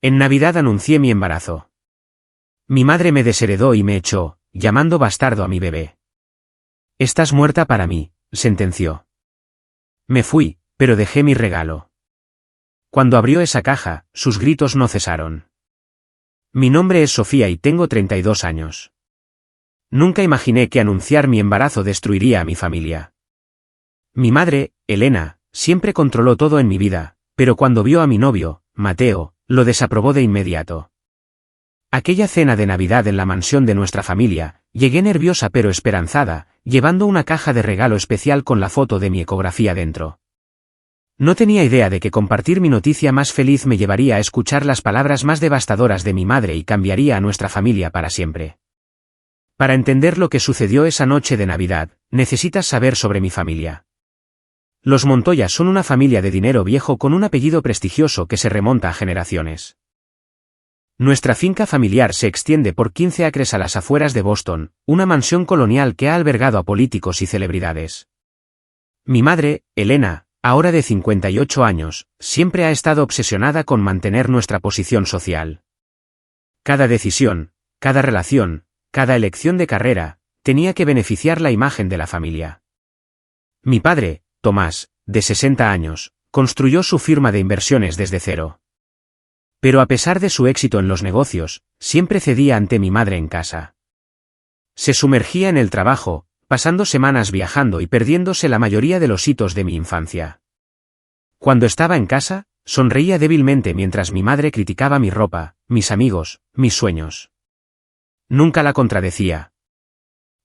En Navidad anuncié mi embarazo. Mi madre me desheredó y me echó, llamando bastardo a mi bebé. «Estás muerta para mí», sentenció. Me fui, pero dejé mi regalo. Cuando abrió esa caja, sus gritos no cesaron. Mi nombre es Sofía y tengo 32 años. Nunca imaginé que anunciar mi embarazo destruiría a mi familia. Mi madre, Elena, siempre controló todo en mi vida, pero cuando vio a mi novio, Mateo, lo desaprobó de inmediato. Aquella cena de Navidad en la mansión de nuestra familia, llegué nerviosa pero esperanzada, llevando una caja de regalo especial con la foto de mi ecografía dentro. No tenía idea de que compartir mi noticia más feliz me llevaría a escuchar las palabras más devastadoras de mi madre y cambiaría a nuestra familia para siempre. Para entender lo que sucedió esa noche de Navidad, necesitas saber sobre mi familia. Los Montoya son una familia de dinero viejo con un apellido prestigioso que se remonta a generaciones. Nuestra finca familiar se extiende por 15 acres a las afueras de Boston, una mansión colonial que ha albergado a políticos y celebridades. Mi madre, Elena, ahora de 58 años, siempre ha estado obsesionada con mantener nuestra posición social. Cada decisión, cada relación, cada elección de carrera, tenía que beneficiar la imagen de la familia. Mi padre, Tomás, de 60 años, construyó su firma de inversiones desde cero. Pero a pesar de su éxito en los negocios, siempre cedía ante mi madre en casa. Se sumergía en el trabajo, pasando semanas viajando y perdiéndose la mayoría de los hitos de mi infancia. Cuando estaba en casa, sonreía débilmente mientras mi madre criticaba mi ropa, mis amigos, mis sueños. Nunca la contradecía.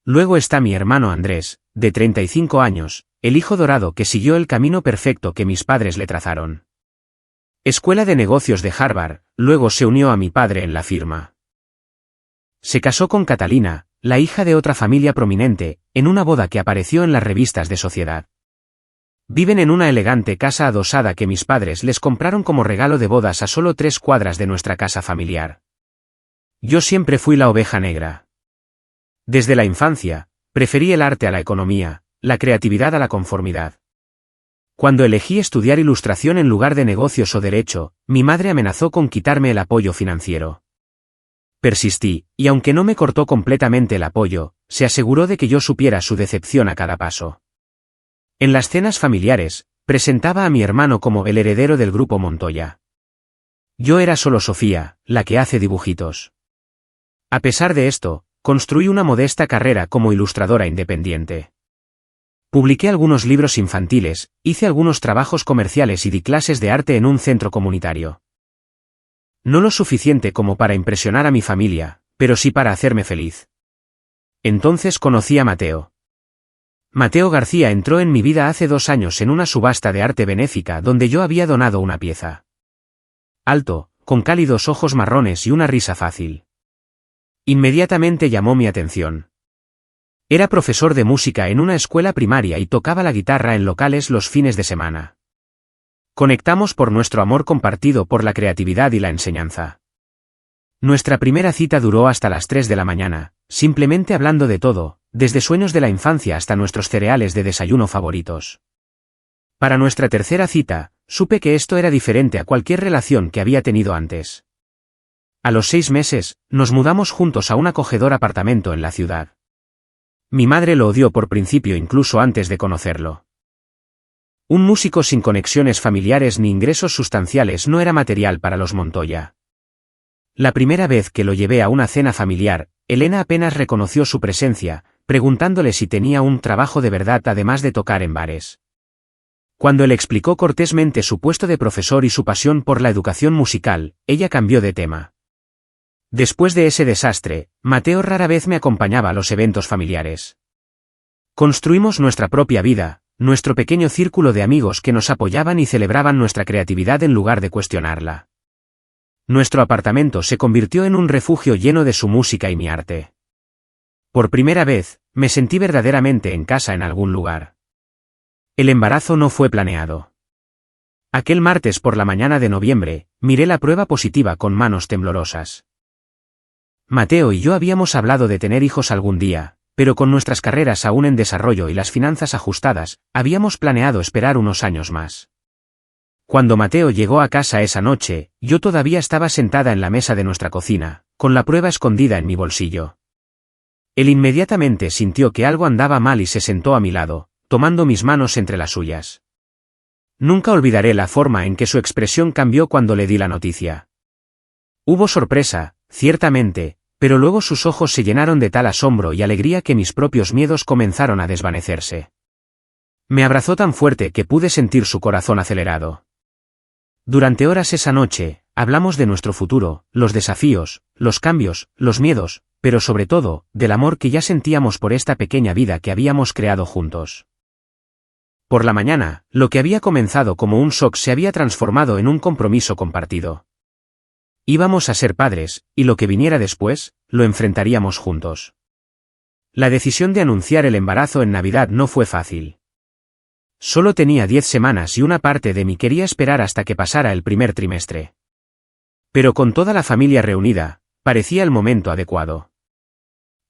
Luego está mi hermano Andrés, de 35 años, el hijo dorado que siguió el camino perfecto que mis padres le trazaron. Escuela de Negocios de Harvard, luego se unió a mi padre en la firma. Se casó con Catalina, la hija de otra familia prominente, en una boda que apareció en las revistas de sociedad. Viven en una elegante casa adosada que mis padres les compraron como regalo de bodas a solo 3 cuadras de nuestra casa familiar. Yo siempre fui la oveja negra. Desde la infancia, preferí el arte a la economía, la creatividad a la conformidad. Cuando elegí estudiar ilustración en lugar de negocios o derecho, mi madre amenazó con quitarme el apoyo financiero. Persistí, y aunque no me cortó completamente el apoyo, se aseguró de que yo supiera su decepción a cada paso. En las cenas familiares, presentaba a mi hermano como el heredero del grupo Montoya. Yo era solo Sofía, la que hace dibujitos. A pesar de esto, construí una modesta carrera como ilustradora independiente. Publiqué algunos libros infantiles, hice algunos trabajos comerciales y di clases de arte en un centro comunitario. No lo suficiente como para impresionar a mi familia, pero sí para hacerme feliz. Entonces conocí a Mateo. Mateo García entró en mi vida hace 2 años en una subasta de arte benéfica donde yo había donado una pieza. Alto, con cálidos ojos marrones y una risa fácil. Inmediatamente llamó mi atención. Era profesor de música en una escuela primaria y tocaba la guitarra en locales los fines de semana. Conectamos por nuestro amor compartido por la creatividad y la enseñanza. Nuestra primera cita duró hasta las 3 de la mañana, simplemente hablando de todo, desde sueños de la infancia hasta nuestros cereales de desayuno favoritos. Para nuestra tercera cita, supe que esto era diferente a cualquier relación que había tenido antes. A los 6 meses, nos mudamos juntos a un acogedor apartamento en la ciudad. Mi madre lo odió por principio incluso antes de conocerlo. Un músico sin conexiones familiares ni ingresos sustanciales no era material para los Montoya. La primera vez que lo llevé a una cena familiar, Elena apenas reconoció su presencia, preguntándole si tenía un trabajo de verdad además de tocar en bares. Cuando le explicó cortésmente su puesto de profesor y su pasión por la educación musical, ella cambió de tema. Después de ese desastre, Mateo rara vez me acompañaba a los eventos familiares. Construimos nuestra propia vida, nuestro pequeño círculo de amigos que nos apoyaban y celebraban nuestra creatividad en lugar de cuestionarla. Nuestro apartamento se convirtió en un refugio lleno de su música y mi arte. Por primera vez, me sentí verdaderamente en casa en algún lugar. El embarazo no fue planeado. Aquel martes por la mañana de noviembre, miré la prueba positiva con manos temblorosas. Mateo y yo habíamos hablado de tener hijos algún día, pero con nuestras carreras aún en desarrollo y las finanzas ajustadas, habíamos planeado esperar unos años más. Cuando Mateo llegó a casa esa noche, yo todavía estaba sentada en la mesa de nuestra cocina, con la prueba escondida en mi bolsillo. Él inmediatamente sintió que algo andaba mal y se sentó a mi lado, tomando mis manos entre las suyas. Nunca olvidaré la forma en que su expresión cambió cuando le di la noticia. Hubo sorpresa, ciertamente, pero luego sus ojos se llenaron de tal asombro y alegría que mis propios miedos comenzaron a desvanecerse. Me abrazó tan fuerte que pude sentir su corazón acelerado. Durante horas esa noche, hablamos de nuestro futuro, los desafíos, los cambios, los miedos, pero sobre todo, del amor que ya sentíamos por esta pequeña vida que habíamos creado juntos. Por la mañana, lo que había comenzado como un shock se había transformado en un compromiso compartido. Íbamos a ser padres, y lo que viniera después, lo enfrentaríamos juntos. La decisión de anunciar el embarazo en Navidad no fue fácil. Solo tenía 10 semanas y una parte de mí quería esperar hasta que pasara el primer trimestre. Pero con toda la familia reunida, parecía el momento adecuado.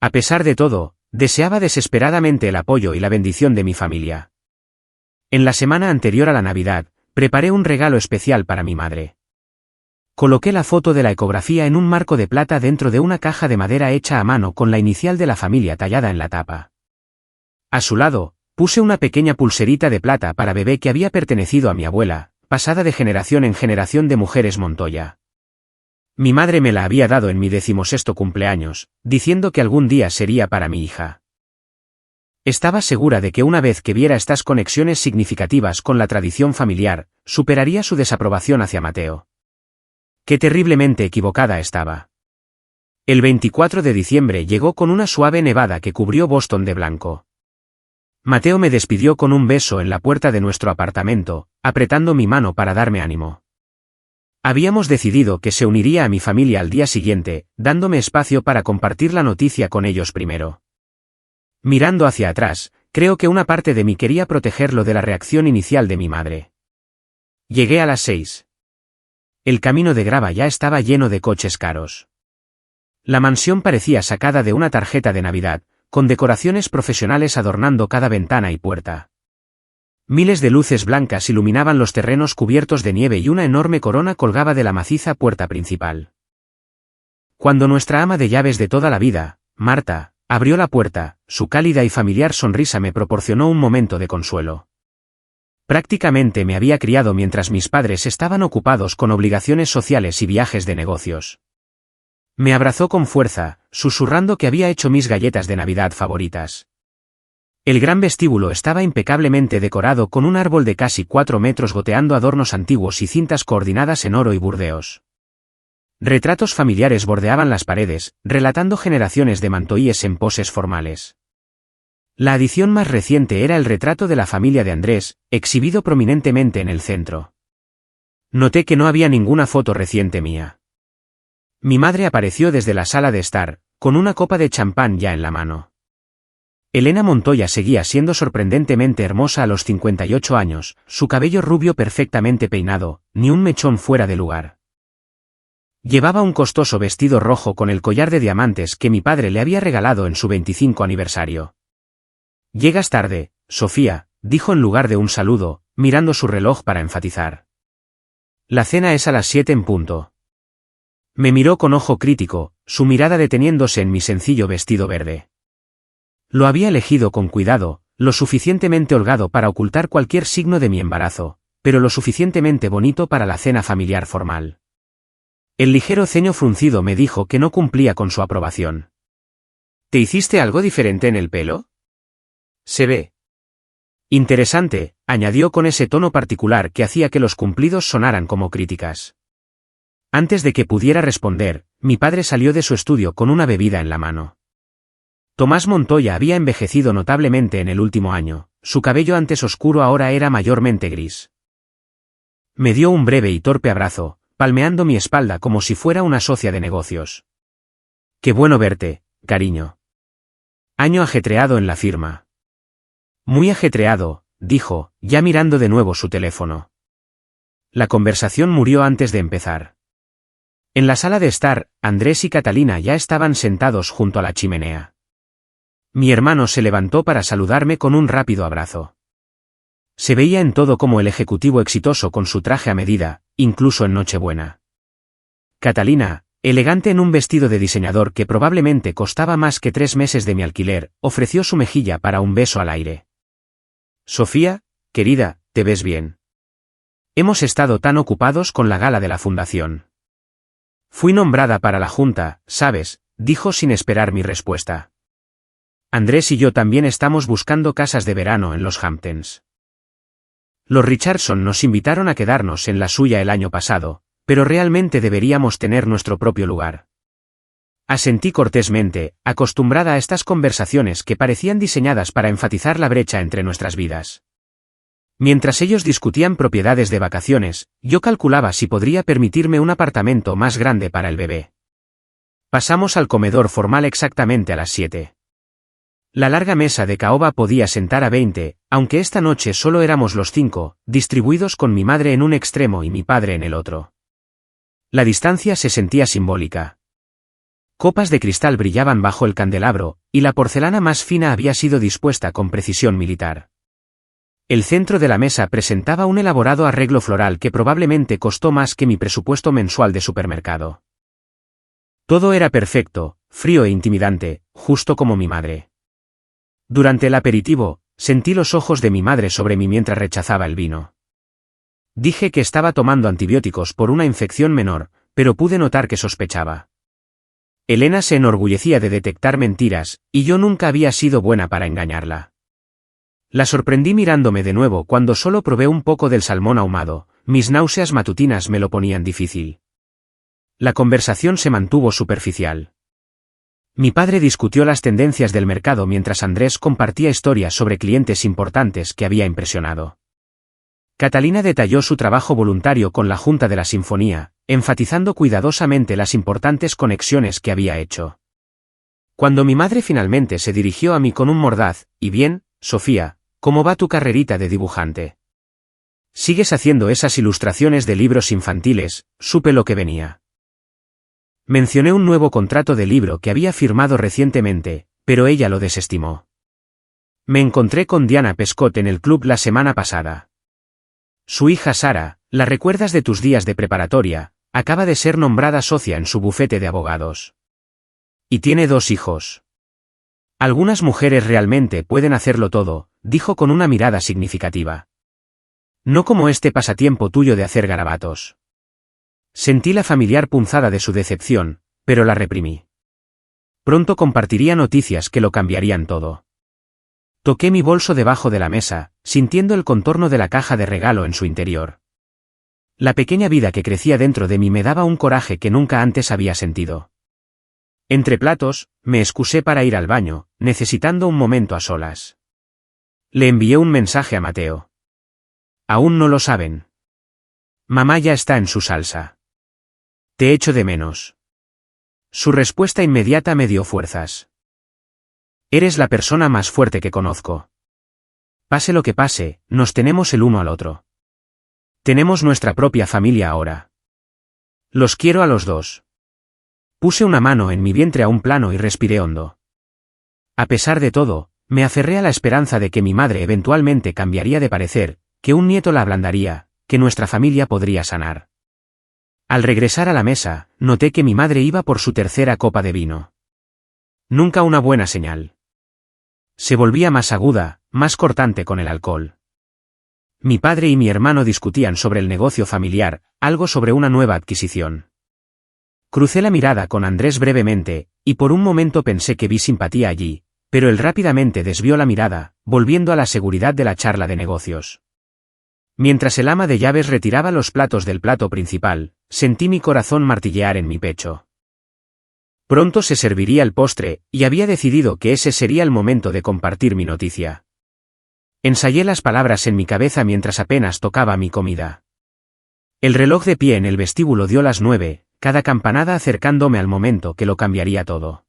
A pesar de todo, deseaba desesperadamente el apoyo y la bendición de mi familia. En la semana anterior a la Navidad, preparé un regalo especial para mi madre. Coloqué la foto de la ecografía en un marco de plata dentro de una caja de madera hecha a mano con la inicial de la familia tallada en la tapa. A su lado, puse una pequeña pulserita de plata para bebé que había pertenecido a mi abuela, pasada de generación en generación de mujeres Montoya. Mi madre me la había dado en mi 16º cumpleaños, diciendo que algún día sería para mi hija. Estaba segura de que una vez que viera estas conexiones significativas con la tradición familiar, superaría su desaprobación hacia Mateo. Qué terriblemente equivocada estaba. El 24 de diciembre llegó con una suave nevada que cubrió Boston de blanco. Mateo me despidió con un beso en la puerta de nuestro apartamento, apretando mi mano para darme ánimo. Habíamos decidido que se uniría a mi familia al día siguiente, dándome espacio para compartir la noticia con ellos primero. Mirando hacia atrás, creo que una parte de mí quería protegerlo de la reacción inicial de mi madre. Llegué a las 6. El camino de grava ya estaba lleno de coches caros. La mansión parecía sacada de una tarjeta de Navidad, con decoraciones profesionales adornando cada ventana y puerta. Miles de luces blancas iluminaban los terrenos cubiertos de nieve y una enorme corona colgaba de la maciza puerta principal. Cuando nuestra ama de llaves de toda la vida, Marta, abrió la puerta, su cálida y familiar sonrisa me proporcionó un momento de consuelo. Prácticamente me había criado mientras mis padres estaban ocupados con obligaciones sociales y viajes de negocios. Me abrazó con fuerza, susurrando que había hecho mis galletas de Navidad favoritas. El gran vestíbulo estaba impecablemente decorado con un árbol de casi 4 metros goteando adornos antiguos y cintas coordinadas en oro y burdeos. Retratos familiares bordeaban las paredes, relatando generaciones de mantoíes en poses formales. La adición más reciente era el retrato de la familia de Andrés, exhibido prominentemente en el centro. Noté que no había ninguna foto reciente mía. Mi madre apareció desde la sala de estar, con una copa de champán ya en la mano. Elena Montoya seguía siendo sorprendentemente hermosa a los 58 años, su cabello rubio perfectamente peinado, ni un mechón fuera de lugar. Llevaba un costoso vestido rojo con el collar de diamantes que mi padre le había regalado en su 25 aniversario. «Llegas tarde, Sofía», dijo en lugar de un saludo, mirando su reloj para enfatizar. «La cena es a las 7 en punto». Me miró con ojo crítico, su mirada deteniéndose en mi sencillo vestido verde. Lo había elegido con cuidado, lo suficientemente holgado para ocultar cualquier signo de mi embarazo, pero lo suficientemente bonito para la cena familiar formal. El ligero ceño fruncido me dijo que no cumplía con su aprobación. «¿Te hiciste algo diferente en el pelo? Se ve». «Interesante», añadió con ese tono particular que hacía que los cumplidos sonaran como críticas. Antes de que pudiera responder, mi padre salió de su estudio con una bebida en la mano. Tomás Montoya había envejecido notablemente en el último año, su cabello antes oscuro ahora era mayormente gris. Me dio un breve y torpe abrazo, palmeando mi espalda como si fuera una socia de negocios. «Qué bueno verte, cariño». Año ajetreado en la firma. «Muy ajetreado», dijo, ya mirando de nuevo su teléfono. La conversación murió antes de empezar. En la sala de estar, Andrés y Catalina ya estaban sentados junto a la chimenea. Mi hermano se levantó para saludarme con un rápido abrazo. Se veía en todo como el ejecutivo exitoso con su traje a medida, incluso en Nochebuena. Catalina, elegante en un vestido de diseñador que probablemente costaba más que 3 meses de mi alquiler, ofreció su mejilla para un beso al aire. Sofía, querida, te ves bien. Hemos estado tan ocupados con la gala de la fundación. Fui nombrada para la junta, ¿sabes?, dijo sin esperar mi respuesta. Andrés y yo también estamos buscando casas de verano en los Hamptons. Los Richardson nos invitaron a quedarnos en la suya el año pasado, pero realmente deberíamos tener nuestro propio lugar. Asentí cortésmente, acostumbrada a estas conversaciones que parecían diseñadas para enfatizar la brecha entre nuestras vidas. Mientras ellos discutían propiedades de vacaciones, yo calculaba si podría permitirme un apartamento más grande para el bebé. Pasamos al comedor formal exactamente a las 7. La larga mesa de caoba podía sentar a 20, aunque esta noche solo éramos los 5, distribuidos con mi madre en un extremo y mi padre en el otro. La distancia se sentía simbólica. Copas de cristal brillaban bajo el candelabro, y la porcelana más fina había sido dispuesta con precisión militar. El centro de la mesa presentaba un elaborado arreglo floral que probablemente costó más que mi presupuesto mensual de supermercado. Todo era perfecto, frío e intimidante, justo como mi madre. Durante el aperitivo, sentí los ojos de mi madre sobre mí mientras rechazaba el vino. Dije que estaba tomando antibióticos por una infección menor, pero pude notar que sospechaba. Elena se enorgullecía de detectar mentiras, y yo nunca había sido buena para engañarla. La sorprendí mirándome de nuevo cuando solo probé un poco del salmón ahumado, mis náuseas matutinas me lo ponían difícil. La conversación se mantuvo superficial. Mi padre discutió las tendencias del mercado mientras Andrés compartía historias sobre clientes importantes que había impresionado. Catalina detalló su trabajo voluntario con la Junta de la Sinfonía, enfatizando cuidadosamente las importantes conexiones que había hecho. Cuando mi madre finalmente se dirigió a mí con un mordaz, «¿Y bien, Sofía, cómo va tu carrerita de dibujante? ¿Sigues haciendo esas ilustraciones de libros infantiles?», supe lo que venía. Mencioné un nuevo contrato de libro que había firmado recientemente, pero ella lo desestimó. Me encontré con Diana Pescott en el club la semana pasada. Su hija Sara, ¿la recuerdas de tus días de preparatoria?, acaba de ser nombrada socia en su bufete de abogados. Y tiene 2 hijos. Algunas mujeres realmente pueden hacerlo todo, dijo con una mirada significativa. No como este pasatiempo tuyo de hacer garabatos. Sentí la familiar punzada de su decepción, pero la reprimí. Pronto compartiría noticias que lo cambiarían todo. Toqué mi bolso debajo de la mesa, sintiendo el contorno de la caja de regalo en su interior. La pequeña vida que crecía dentro de mí me daba un coraje que nunca antes había sentido. Entre platos, me excusé para ir al baño, necesitando un momento a solas. Le envié un mensaje a Mateo. Aún no lo saben. Mamá ya está en su salsa. Te echo de menos. Su respuesta inmediata me dio fuerzas. Eres la persona más fuerte que conozco. Pase lo que pase, nos tenemos el uno al otro. Tenemos nuestra propia familia ahora. Los quiero a los 2. Puse una mano en mi vientre a un plano y respiré hondo. A pesar de todo, me aferré a la esperanza de que mi madre eventualmente cambiaría de parecer, que un nieto la ablandaría, que nuestra familia podría sanar. Al regresar a la mesa, noté que mi madre iba por su 3ª copa de vino. Nunca una buena señal. Se volvía más aguda, más cortante con el alcohol. Mi padre y mi hermano discutían sobre el negocio familiar, algo sobre una nueva adquisición. Crucé la mirada con Andrés brevemente, y por un momento pensé que vi simpatía allí, pero él rápidamente desvió la mirada, volviendo a la seguridad de la charla de negocios. Mientras el ama de llaves retiraba los platos del plato principal, sentí mi corazón martillear en mi pecho. Pronto se serviría el postre, y había decidido que ese sería el momento de compartir mi noticia. Ensayé las palabras en mi cabeza mientras apenas tocaba mi comida. El reloj de pie en el vestíbulo dio las 9, cada campanada acercándome al momento que lo cambiaría todo.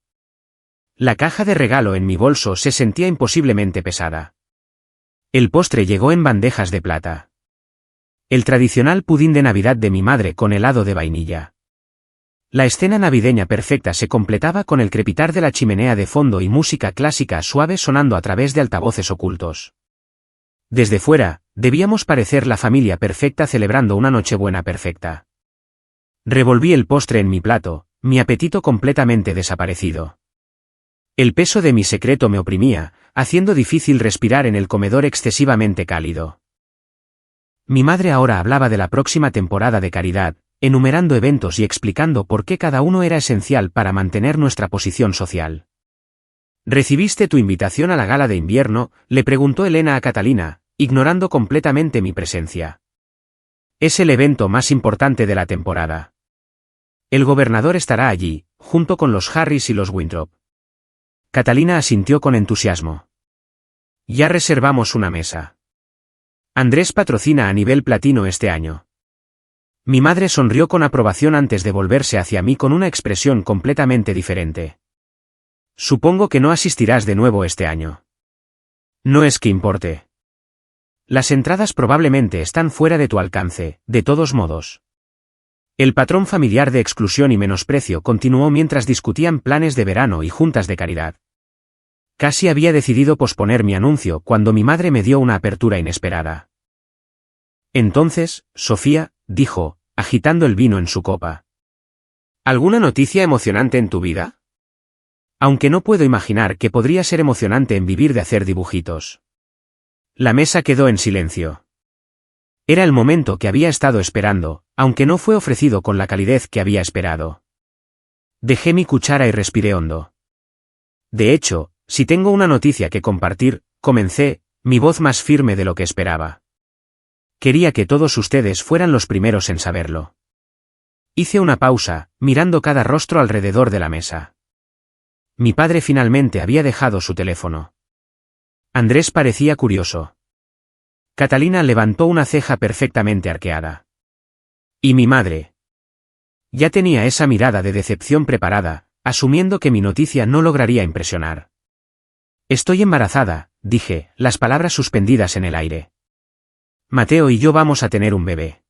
La caja de regalo en mi bolso se sentía imposiblemente pesada. El postre llegó en bandejas de plata. El tradicional pudín de Navidad de mi madre con helado de vainilla. La escena navideña perfecta se completaba con el crepitar de la chimenea de fondo y música clásica suave sonando a través de altavoces ocultos. Desde fuera, debíamos parecer la familia perfecta celebrando una Nochebuena perfecta. Revolví el postre en mi plato, mi apetito completamente desaparecido. El peso de mi secreto me oprimía, haciendo difícil respirar en el comedor excesivamente cálido. Mi madre ahora hablaba de la próxima temporada de Caridad, enumerando eventos y explicando por qué cada uno era esencial para mantener nuestra posición social. ¿Recibiste tu invitación a la gala de invierno?, le preguntó Elena a Catalina, ignorando completamente mi presencia. Es el evento más importante de la temporada. El gobernador estará allí, junto con los Harris y los Winthrop. Catalina asintió con entusiasmo. Ya reservamos una mesa. Andrés patrocina a nivel platino este año. Mi madre sonrió con aprobación antes de volverse hacia mí con una expresión completamente diferente. Supongo que no asistirás de nuevo este año. No es que importe. Las entradas probablemente están fuera de tu alcance, de todos modos. El patrón familiar de exclusión y menosprecio continuó mientras discutían planes de verano y juntas de caridad. Casi había decidido posponer mi anuncio cuando mi madre me dio una apertura inesperada. Entonces, Sofía, dijo, agitando el vino en su copa. ¿Alguna noticia emocionante en tu vida? Aunque no puedo imaginar que podría ser emocionante en vivir de hacer dibujitos. La mesa quedó en silencio. Era el momento que había estado esperando, aunque no fue ofrecido con la calidez que había esperado. Dejé mi cuchara y respiré hondo. De hecho, si tengo una noticia que compartir, comencé, mi voz más firme de lo que esperaba. Quería que todos ustedes fueran los primeros en saberlo. Hice una pausa, mirando cada rostro alrededor de la mesa. Mi padre finalmente había dejado su teléfono. Andrés parecía curioso. Catalina levantó una ceja perfectamente arqueada. ¿Y mi madre? Ya tenía esa mirada de decepción preparada, asumiendo que mi noticia no lograría impresionar. Estoy embarazada, dije, las palabras suspendidas en el aire. Mateo y yo vamos a tener un bebé.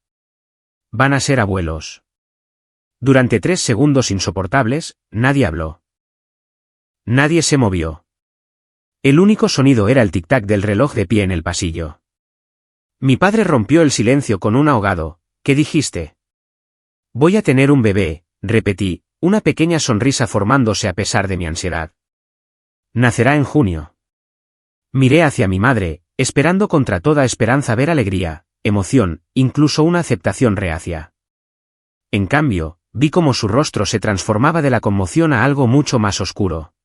Van a ser abuelos. Durante 3 segundos insoportables, nadie habló. Nadie se movió. El único sonido era el tic-tac del reloj de pie en el pasillo. Mi padre rompió el silencio con un ahogado. ¿Qué dijiste? Voy a tener un bebé, repetí, una pequeña sonrisa formándose a pesar de mi ansiedad. Nacerá en junio. Miré hacia mi madre, esperando contra toda esperanza ver alegría, emoción, incluso una aceptación reacia. En cambio, vi cómo su rostro se transformaba de la conmoción a algo mucho más oscuro.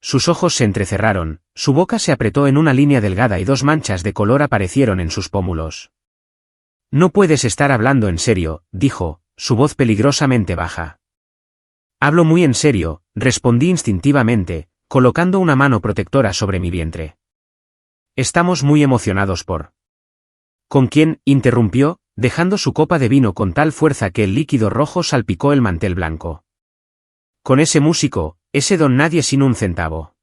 Sus ojos se entrecerraron, su boca se apretó en una línea delgada y 2 manchas de color aparecieron en sus pómulos. No puedes estar hablando en serio, dijo, su voz peligrosamente baja. Hablo muy en serio, respondí instintivamente, colocando una mano protectora sobre mi vientre. Estamos muy emocionados por... ¿Con quién?, interrumpió, dejando su copa de vino con tal fuerza que el líquido rojo salpicó el mantel blanco. Con ese músico, ese don nadie sin un centavo.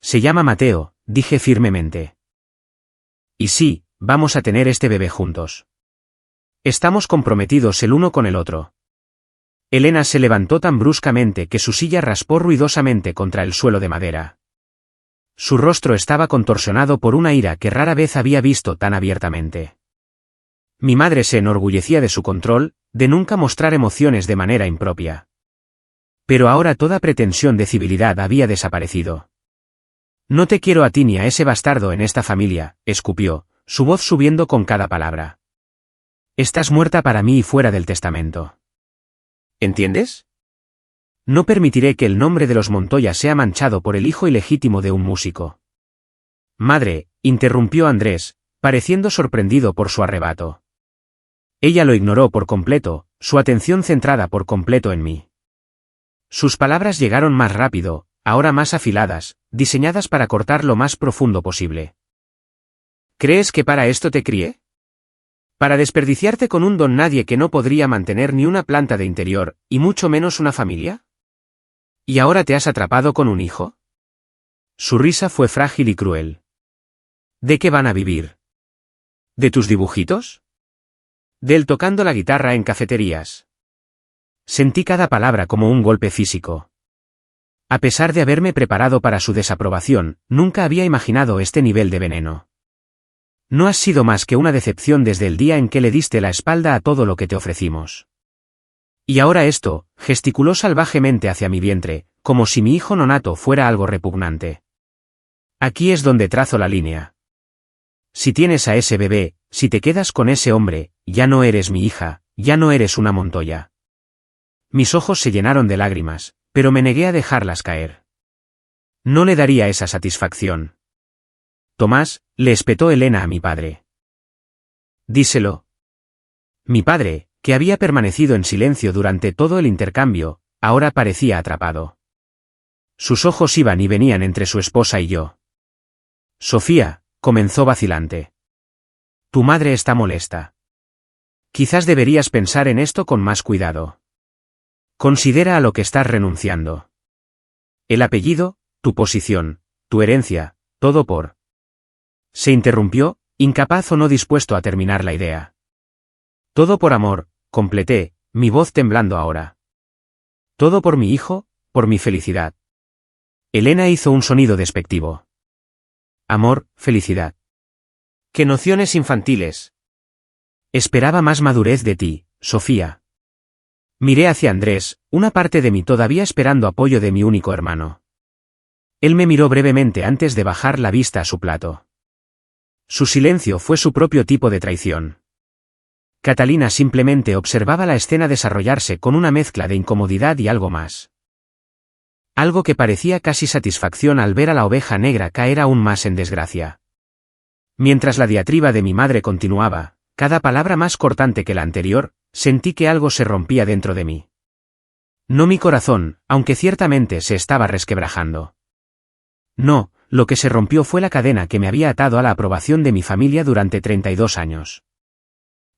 Se llama Mateo, dije firmemente. Y sí, vamos a tener este bebé juntos. Estamos comprometidos el uno con el otro. Elena se levantó tan bruscamente que su silla raspó ruidosamente contra el suelo de madera. Su rostro estaba contorsionado por una ira que rara vez había visto tan abiertamente. Mi madre se enorgullecía de su control, de nunca mostrar emociones de manera impropia. Pero ahora toda pretensión de civilidad había desaparecido. No te quiero a ti ni a ese bastardo en esta familia, escupió, su voz subiendo con cada palabra. Estás muerta para mí y fuera del testamento. ¿Entiendes? No permitiré que el nombre de los Montoya sea manchado por el hijo ilegítimo de un músico. Madre, interrumpió Andrés, pareciendo sorprendido por su arrebato. Ella lo ignoró por completo, su atención centrada por completo en mí. Sus palabras llegaron más rápido, ahora más afiladas, diseñadas para cortar lo más profundo posible. ¿Crees que para esto te crié? ¿Para desperdiciarte con un don nadie que no podría mantener ni una planta de interior, y mucho menos una familia? ¿Y ahora te has atrapado con un hijo? Su risa fue frágil y cruel. ¿De qué van a vivir? ¿De tus dibujitos? ¿De él tocando la guitarra en cafeterías? Sentí cada palabra como un golpe físico. A pesar de haberme preparado para su desaprobación, nunca había imaginado este nivel de veneno. No has sido más que una decepción desde el día en que le diste la espalda a todo lo que te ofrecimos. Y ahora esto, gesticuló salvajemente hacia mi vientre, como si mi hijo nonato fuera algo repugnante. Aquí es donde trazo la línea. Si tienes a ese bebé, si te quedas con ese hombre, ya no eres mi hija, ya no eres una Montoya. Mis ojos se llenaron de lágrimas, pero me negué a dejarlas caer. No le daría esa satisfacción. Tomás, le espetó Elena a mi padre. Díselo. Mi padre, que había permanecido en silencio durante todo el intercambio, ahora parecía atrapado. Sus ojos iban y venían entre su esposa y yo. Sofía, comenzó vacilante. Tu madre está molesta. Quizás deberías pensar en esto con más cuidado. Considera a lo que estás renunciando. El apellido, tu posición, tu herencia, todo por... Se interrumpió, incapaz o no dispuesto a terminar la idea. Todo por amor, completé, mi voz temblando ahora. Todo por mi hijo, por mi felicidad. Elena hizo un sonido despectivo. Amor, felicidad. ¡Qué nociones infantiles! Esperaba más madurez de ti, Sofía. Miré hacia Andrés, una parte de mí todavía esperando apoyo de mi único hermano. Él me miró brevemente antes de bajar la vista a su plato. Su silencio fue su propio tipo de traición. Catalina simplemente observaba la escena desarrollarse con una mezcla de incomodidad y algo más. Algo que parecía casi satisfacción al ver a la oveja negra caer aún más en desgracia. Mientras la diatriba de mi madre continuaba, cada palabra más cortante que la anterior, sentí que algo se rompía dentro de mí. No mi corazón, aunque ciertamente se estaba resquebrajando. No, lo que se rompió fue la cadena que me había atado a la aprobación de mi familia durante 32 años.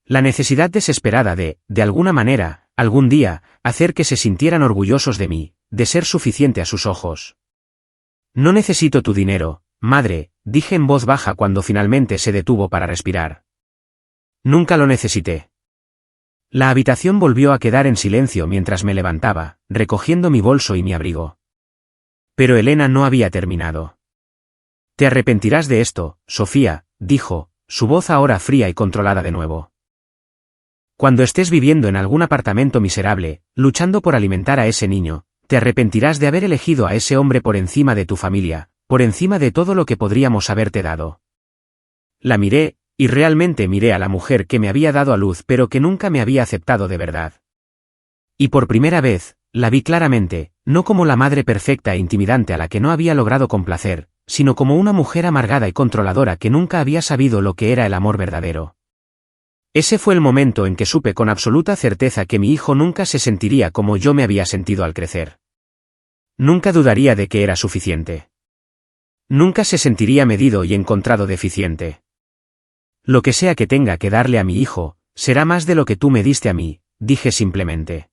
La necesidad desesperada de alguna manera, algún día, hacer que se sintieran orgullosos de mí, de ser suficiente a sus ojos. No necesito tu dinero, madre, dije en voz baja cuando finalmente se detuvo para respirar. Nunca lo necesité. La habitación volvió a quedar en silencio mientras me levantaba, recogiendo mi bolso y mi abrigo. Pero Elena no había terminado. Te arrepentirás de esto, Sofía, dijo, su voz ahora fría y controlada de nuevo. Cuando estés viviendo en algún apartamento miserable, luchando por alimentar a ese niño, te arrepentirás de haber elegido a ese hombre por encima de tu familia, por encima de todo lo que podríamos haberte dado. La miré, y realmente miré a la mujer que me había dado a luz pero que nunca me había aceptado de verdad. Y por primera vez, la vi claramente, no como la madre perfecta e intimidante a la que no había logrado complacer, sino como una mujer amargada y controladora que nunca había sabido lo que era el amor verdadero. Ese fue el momento en que supe con absoluta certeza que mi hijo nunca se sentiría como yo me había sentido al crecer. Nunca dudaría de que era suficiente. Nunca se sentiría medido y encontrado deficiente. Lo que sea que tenga que darle a mi hijo, será más de lo que tú me diste a mí, dije simplemente.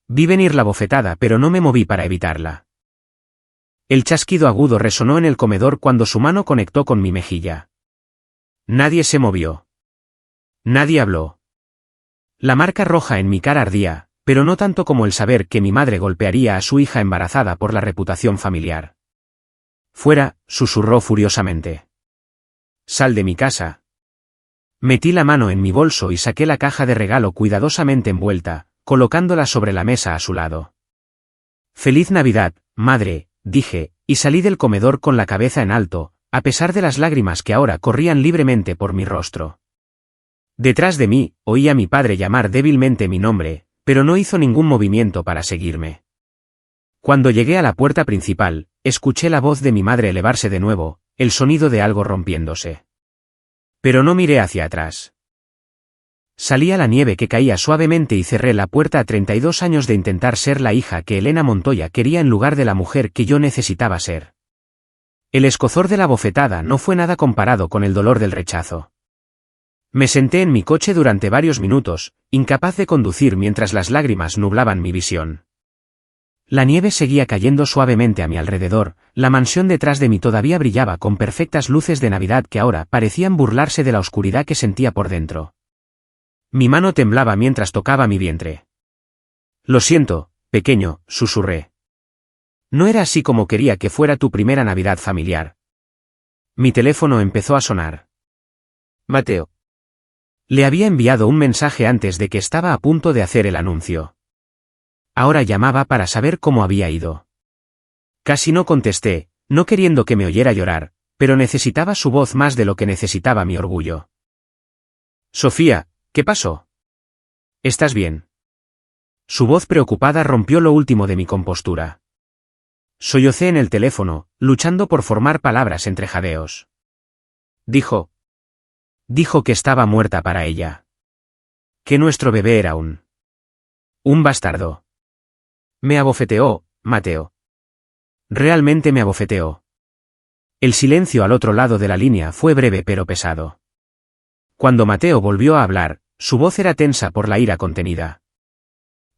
Vi venir la bofetada pero no me moví para evitarla. El chasquido agudo resonó en el comedor cuando su mano conectó con mi mejilla. Nadie se movió. Nadie habló. La marca roja en mi cara ardía, pero no tanto como el saber que mi madre golpearía a su hija embarazada por la reputación familiar. Fuera, susurró furiosamente. Sal de mi casa. Metí la mano en mi bolso y saqué la caja de regalo cuidadosamente envuelta, colocándola sobre la mesa a su lado. Feliz Navidad, madre, dije, y salí del comedor con la cabeza en alto, a pesar de las lágrimas que ahora corrían libremente por mi rostro. Detrás de mí, oí a mi padre llamar débilmente mi nombre, pero no hizo ningún movimiento para seguirme. Cuando llegué a la puerta principal, escuché la voz de mi madre elevarse de nuevo, el sonido de algo rompiéndose. Pero no miré hacia atrás. Salí a la nieve que caía suavemente y cerré la puerta a 32 años de intentar ser la hija que Elena Montoya quería en lugar de la mujer que yo necesitaba ser. El escozor de la bofetada no fue nada comparado con el dolor del rechazo. Me senté en mi coche durante varios minutos, incapaz de conducir mientras las lágrimas nublaban mi visión. La nieve seguía cayendo suavemente a mi alrededor, la mansión detrás de mí todavía brillaba con perfectas luces de Navidad que ahora parecían burlarse de la oscuridad que sentía por dentro. Mi mano temblaba mientras tocaba mi vientre. Lo siento, pequeño, susurré. No era así como quería que fuera tu primera Navidad familiar. Mi teléfono empezó a sonar. Mateo. Le había enviado un mensaje antes de que estaba a punto de hacer el anuncio. Ahora llamaba para saber cómo había ido. Casi no contesté, no queriendo que me oyera llorar, pero necesitaba su voz más de lo que necesitaba mi orgullo. Sofía, ¿qué pasó? ¿Estás bien? Su voz preocupada rompió lo último de mi compostura. Sollocé en el teléfono, luchando por formar palabras entre jadeos. Dijo que estaba muerta para ella. Que nuestro bebé era un bastardo. Me abofeteó, Mateo. Realmente me abofeteó. El silencio al otro lado de la línea fue breve pero pesado. Cuando Mateo volvió a hablar, su voz era tensa por la ira contenida.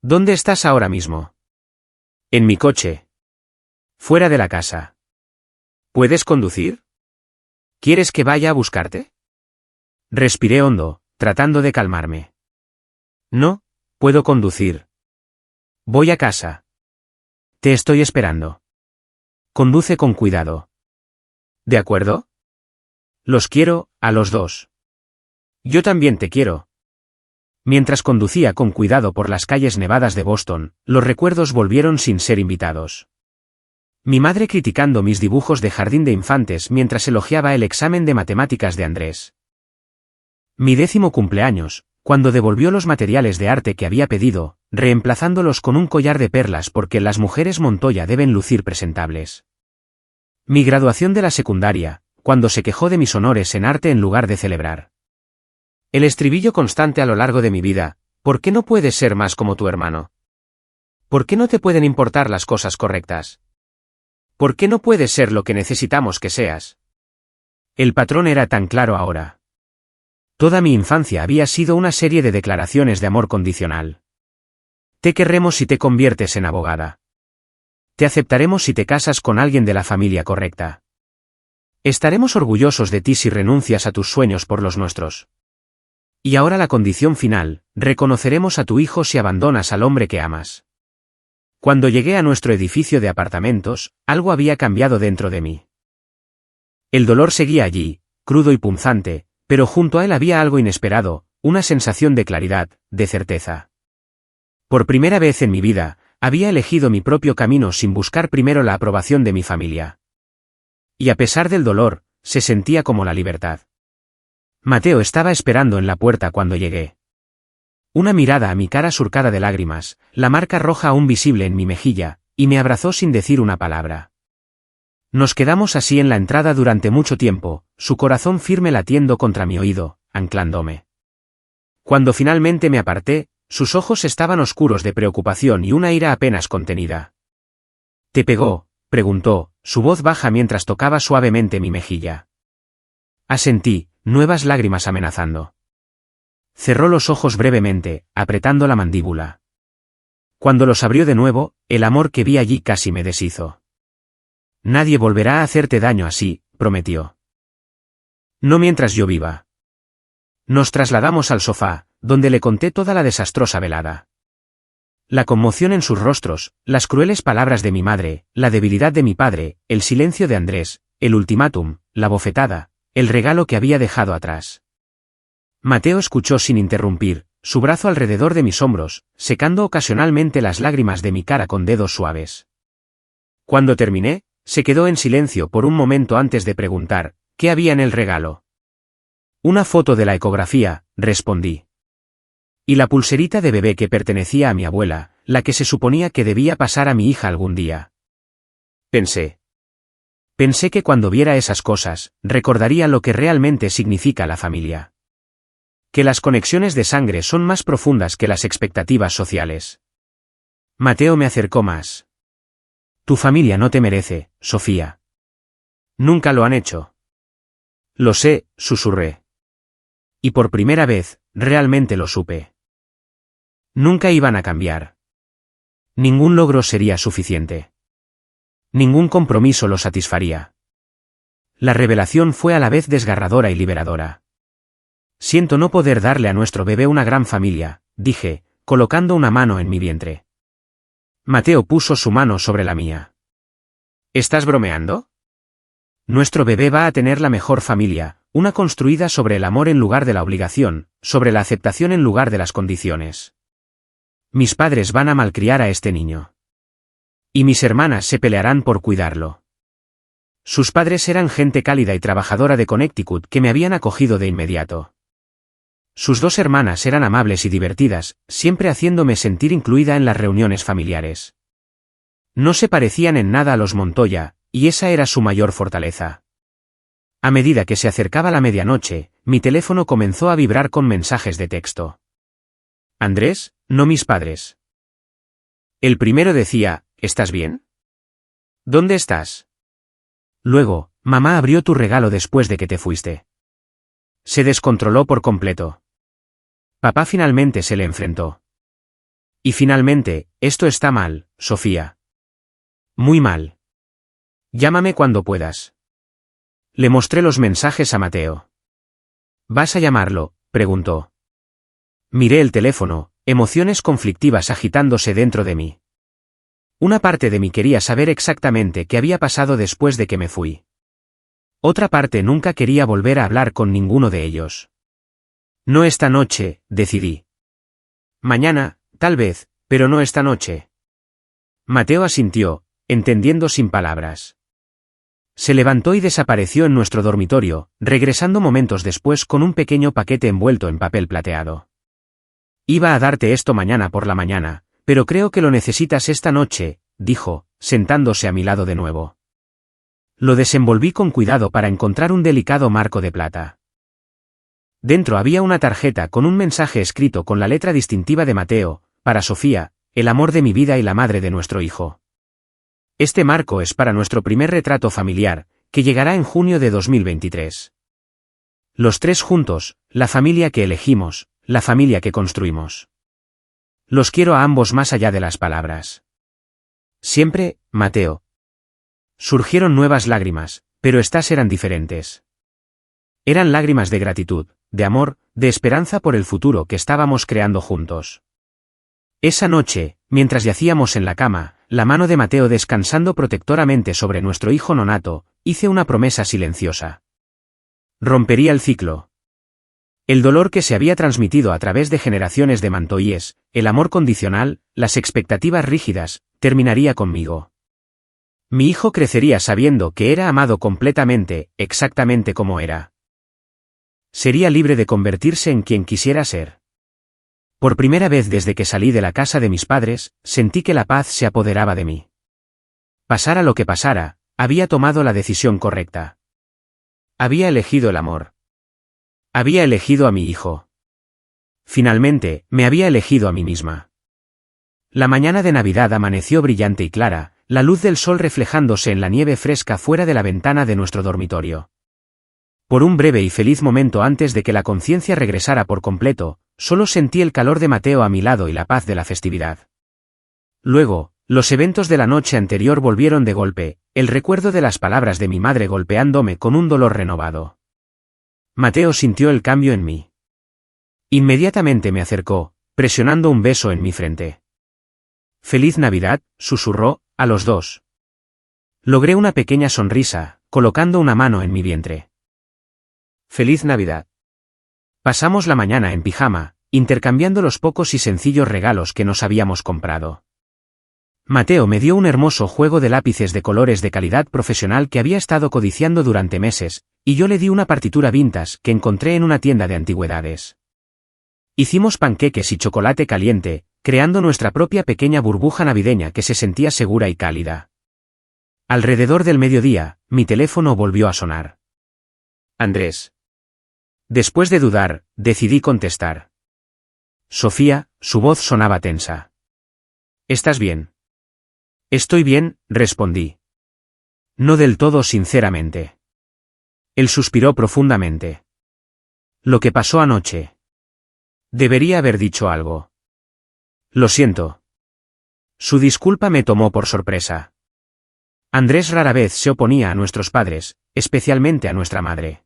¿Dónde estás ahora mismo? En mi coche. Fuera de la casa. ¿Puedes conducir? ¿Quieres que vaya a buscarte? Respiré hondo, tratando de calmarme. No, puedo conducir. Voy a casa. Te estoy esperando. Conduce con cuidado. ¿De acuerdo? Los quiero, a los dos. Yo también te quiero. Mientras conducía con cuidado por las calles nevadas de Boston, los recuerdos volvieron sin ser invitados. Mi madre criticando mis dibujos de jardín de infantes mientras elogiaba el examen de matemáticas de Andrés. Mi 10º cumpleaños, cuando devolvió los materiales de arte que había pedido, reemplazándolos con un collar de perlas porque las mujeres Montoya deben lucir presentables. Mi graduación de la secundaria, cuando se quejó de mis honores en arte en lugar de celebrar. El estribillo constante a lo largo de mi vida: ¿por qué no puedes ser más como tu hermano? ¿Por qué no te pueden importar las cosas correctas? ¿Por qué no puedes ser lo que necesitamos que seas? El patrón era tan claro ahora. Toda mi infancia había sido una serie de declaraciones de amor condicional. Te querremos si te conviertes en abogada. Te aceptaremos si te casas con alguien de la familia correcta. Estaremos orgullosos de ti si renuncias a tus sueños por los nuestros. Y ahora la condición final: reconoceremos a tu hijo si abandonas al hombre que amas. Cuando llegué a nuestro edificio de apartamentos, algo había cambiado dentro de mí. El dolor seguía allí, crudo y punzante, pero junto a él había algo inesperado, una sensación de claridad, de certeza. Por primera vez en mi vida, había elegido mi propio camino sin buscar primero la aprobación de mi familia. Y a pesar del dolor, se sentía como la libertad. Mateo estaba esperando en la puerta cuando llegué. Una mirada a mi cara surcada de lágrimas, la marca roja aún visible en mi mejilla, y me abrazó sin decir una palabra. Nos quedamos así en la entrada durante mucho tiempo, su corazón firme latiendo contra mi oído, anclándome. Cuando finalmente me aparté, sus ojos estaban oscuros de preocupación y una ira apenas contenida. ¿Te pegó?, preguntó, su voz baja mientras tocaba suavemente mi mejilla. Asentí, nuevas lágrimas amenazando. Cerró los ojos brevemente, apretando la mandíbula. Cuando los abrió de nuevo, el amor que vi allí casi me deshizo. Nadie volverá a hacerte daño así, prometió. No mientras yo viva. Nos trasladamos al sofá, donde le conté toda la desastrosa velada. La conmoción en sus rostros, las crueles palabras de mi madre, la debilidad de mi padre, el silencio de Andrés, el ultimátum, la bofetada, el regalo que había dejado atrás. Mateo escuchó sin interrumpir, su brazo alrededor de mis hombros, secando ocasionalmente las lágrimas de mi cara con dedos suaves. Cuando terminé, se quedó en silencio por un momento antes de preguntar: ¿qué había en el regalo? Una foto de la ecografía, respondí. Y la pulserita de bebé que pertenecía a mi abuela, la que se suponía que debía pasar a mi hija algún día. Pensé que cuando viera esas cosas, recordaría lo que realmente significa la familia. Que las conexiones de sangre son más profundas que las expectativas sociales. Mateo me acercó más. Tu familia no te merece, Sofía. Nunca lo han hecho. Lo sé, susurré. Y por primera vez, realmente lo supe. Nunca iban a cambiar. Ningún logro sería suficiente. Ningún compromiso lo satisfaría. La revelación fue a la vez desgarradora y liberadora. Siento no poder darle a nuestro bebé una gran familia, dije, colocando una mano en mi vientre. Mateo puso su mano sobre la mía. ¿Estás bromeando? Nuestro bebé va a tener la mejor familia, una construida sobre el amor en lugar de la obligación, sobre la aceptación en lugar de las condiciones. Mis padres van a malcriar a este niño. Y mis hermanas se pelearán por cuidarlo. Sus padres eran gente cálida y trabajadora de Connecticut que me habían acogido de inmediato. Sus 2 hermanas eran amables y divertidas, siempre haciéndome sentir incluida en las reuniones familiares. No se parecían en nada a los Montoya, y esa era su mayor fortaleza. A medida que se acercaba la medianoche, mi teléfono comenzó a vibrar con mensajes de texto. Andrés, no mis padres. El primero decía, ¿estás bien? ¿Dónde estás? Luego, mamá abrió tu regalo después de que te fuiste. Se descontroló por completo. Papá finalmente se le enfrentó. Y finalmente, esto está mal, Sofía. Muy mal. Llámame cuando puedas. Le mostré los mensajes a Mateo. ¿Vas a llamarlo?, preguntó. Miré el teléfono, emociones conflictivas agitándose dentro de mí. Una parte de mí quería saber exactamente qué había pasado después de que me fui. Otra parte nunca quería volver a hablar con ninguno de ellos. No esta noche, decidí. Mañana, tal vez, pero no esta noche. Mateo asintió, entendiendo sin palabras. Se levantó y desapareció en nuestro dormitorio, regresando momentos después con un pequeño paquete envuelto en papel plateado. Iba a darte esto mañana por la mañana, pero creo que lo necesitas esta noche, dijo, sentándose a mi lado de nuevo. Lo desenvolví con cuidado para encontrar un delicado marco de plata. Dentro había una tarjeta con un mensaje escrito con la letra distintiva de Mateo, para Sofía, el amor de mi vida y la madre de nuestro hijo. Este marco es para nuestro primer retrato familiar, que llegará en junio de 2023. Los 3 juntos, la familia que elegimos, la familia que construimos. Los quiero a ambos más allá de las palabras. Siempre, Mateo. Surgieron nuevas lágrimas, pero estas eran diferentes. Eran lágrimas de gratitud, de amor, de esperanza por el futuro que estábamos creando juntos. Esa noche, mientras yacíamos en la cama, la mano de Mateo descansando protectoramente sobre nuestro hijo nonato, hice una promesa silenciosa. Rompería el ciclo. El dolor que se había transmitido a través de generaciones de Montoyes, el amor condicional, las expectativas rígidas, terminaría conmigo. Mi hijo crecería sabiendo que era amado completamente, exactamente como era. Sería libre de convertirse en quien quisiera ser. Por primera vez desde que salí de la casa de mis padres, sentí que la paz se apoderaba de mí. Pasara lo que pasara, había tomado la decisión correcta. Había elegido el amor. Había elegido a mi hijo. Finalmente, me había elegido a mí misma. La mañana de Navidad amaneció brillante y clara, la luz del sol reflejándose en la nieve fresca fuera de la ventana de nuestro dormitorio. Por un breve y feliz momento antes de que la conciencia regresara por completo, solo sentí el calor de Mateo a mi lado y la paz de la festividad. Luego, los eventos de la noche anterior volvieron de golpe, el recuerdo de las palabras de mi madre golpeándome con un dolor renovado. Mateo sintió el cambio en mí. Inmediatamente me acercó, presionando un beso en mi frente. «Feliz Navidad», susurró, a los 2. Logré una pequeña sonrisa, colocando una mano en mi vientre. «Feliz Navidad». Pasamos la mañana en pijama, intercambiando los pocos y sencillos regalos que nos habíamos comprado. Mateo me dio un hermoso juego de lápices de colores de calidad profesional que había estado codiciando durante meses, y yo le di una partitura vintage que encontré en una tienda de antigüedades. Hicimos panqueques y chocolate caliente, creando nuestra propia pequeña burbuja navideña que se sentía segura y cálida. Alrededor del mediodía, mi teléfono volvió a sonar. Andrés. Después de dudar, decidí contestar. Sofía, su voz sonaba tensa. ¿Estás bien? Estoy bien, respondí. No del todo sinceramente. Él suspiró profundamente. Lo que pasó anoche. Debería haber dicho algo. Lo siento. Su disculpa me tomó por sorpresa. Andrés rara vez se oponía a nuestros padres, especialmente a nuestra madre.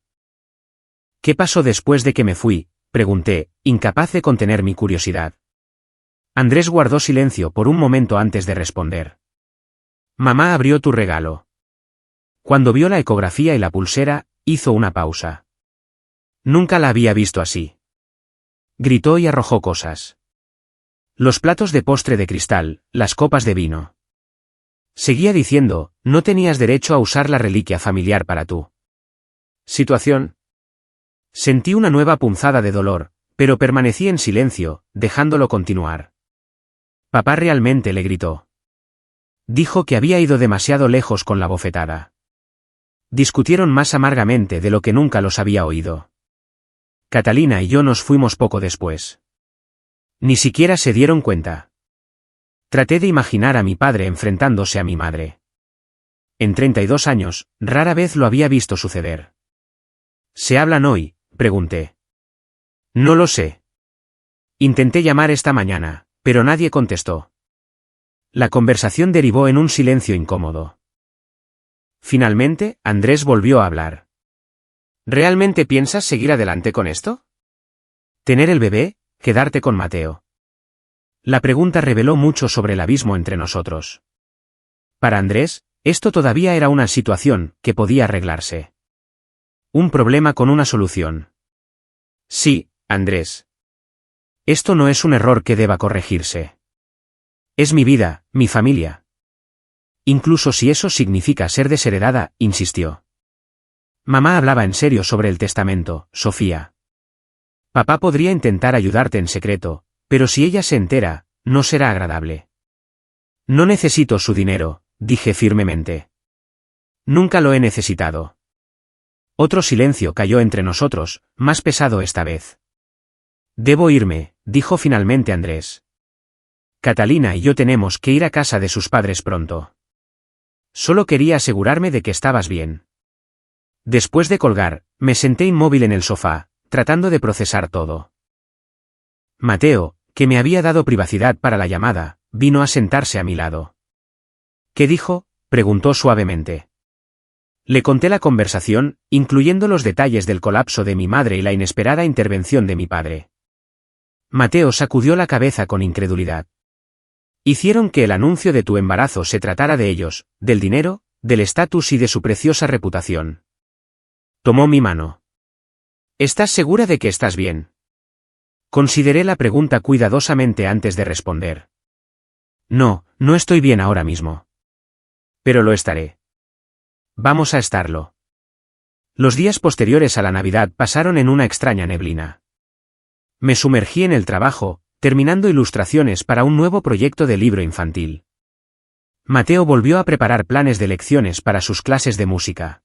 ¿Qué pasó después de que me fui?, pregunté, incapaz de contener mi curiosidad. Andrés guardó silencio por un momento antes de responder. Mamá abrió tu regalo. Cuando vio la ecografía y la pulsera, hizo una pausa. Nunca la había visto así. Gritó y arrojó cosas. Los platos de postre de cristal, las copas de vino. Seguía diciendo, no tenías derecho a usar la reliquia familiar para tu situación. Sentí una nueva punzada de dolor, pero permanecí en silencio, dejándolo continuar. Papá realmente le gritó. Dijo que había ido demasiado lejos con la bofetada. Discutieron más amargamente de lo que nunca los había oído. Catalina y yo nos fuimos poco después. Ni siquiera se dieron cuenta. Traté de imaginar a mi padre enfrentándose a mi madre. En 32 años, rara vez lo había visto suceder. ¿Se hablan hoy?, pregunté. No lo sé. Intenté llamar esta mañana, pero nadie contestó. La conversación derivó en un silencio incómodo. Finalmente, Andrés volvió a hablar. ¿Realmente piensas seguir adelante con esto? ¿Tener el bebé? ¿Quedarte con Mateo? La pregunta reveló mucho sobre el abismo entre nosotros. Para Andrés, esto todavía era una situación que podía arreglarse. Un problema con una solución. Sí, Andrés. Esto no es un error que deba corregirse. Es mi vida, mi familia. Incluso si eso significa ser desheredada, insistió. Mamá hablaba en serio sobre el testamento, Sofía. Papá podría intentar ayudarte en secreto, pero si ella se entera, no será agradable. No necesito su dinero, dije firmemente. Nunca lo he necesitado. Otro silencio cayó entre nosotros, más pesado esta vez. Debo irme, dijo finalmente Andrés. Catalina y yo tenemos que ir a casa de sus padres pronto. Solo quería asegurarme de que estabas bien. Después de colgar, me senté inmóvil en el sofá, tratando de procesar todo. Mateo, que me había dado privacidad para la llamada, vino a sentarse a mi lado. ¿Qué dijo?, preguntó suavemente. Le conté la conversación, incluyendo los detalles del colapso de mi madre y la inesperada intervención de mi padre. Mateo sacudió la cabeza con incredulidad. Hicieron que el anuncio de tu embarazo se tratara de ellos, del dinero, del estatus y de su preciosa reputación. Tomó mi mano. ¿Estás segura de que estás bien? Consideré la pregunta cuidadosamente antes de responder. No, no estoy bien ahora mismo. Pero lo estaré. Vamos a estarlo. Los días posteriores a la Navidad pasaron en una extraña neblina. Me sumergí en el trabajo, terminando ilustraciones para un nuevo proyecto de libro infantil. Mateo volvió a preparar planes de lecciones para sus clases de música.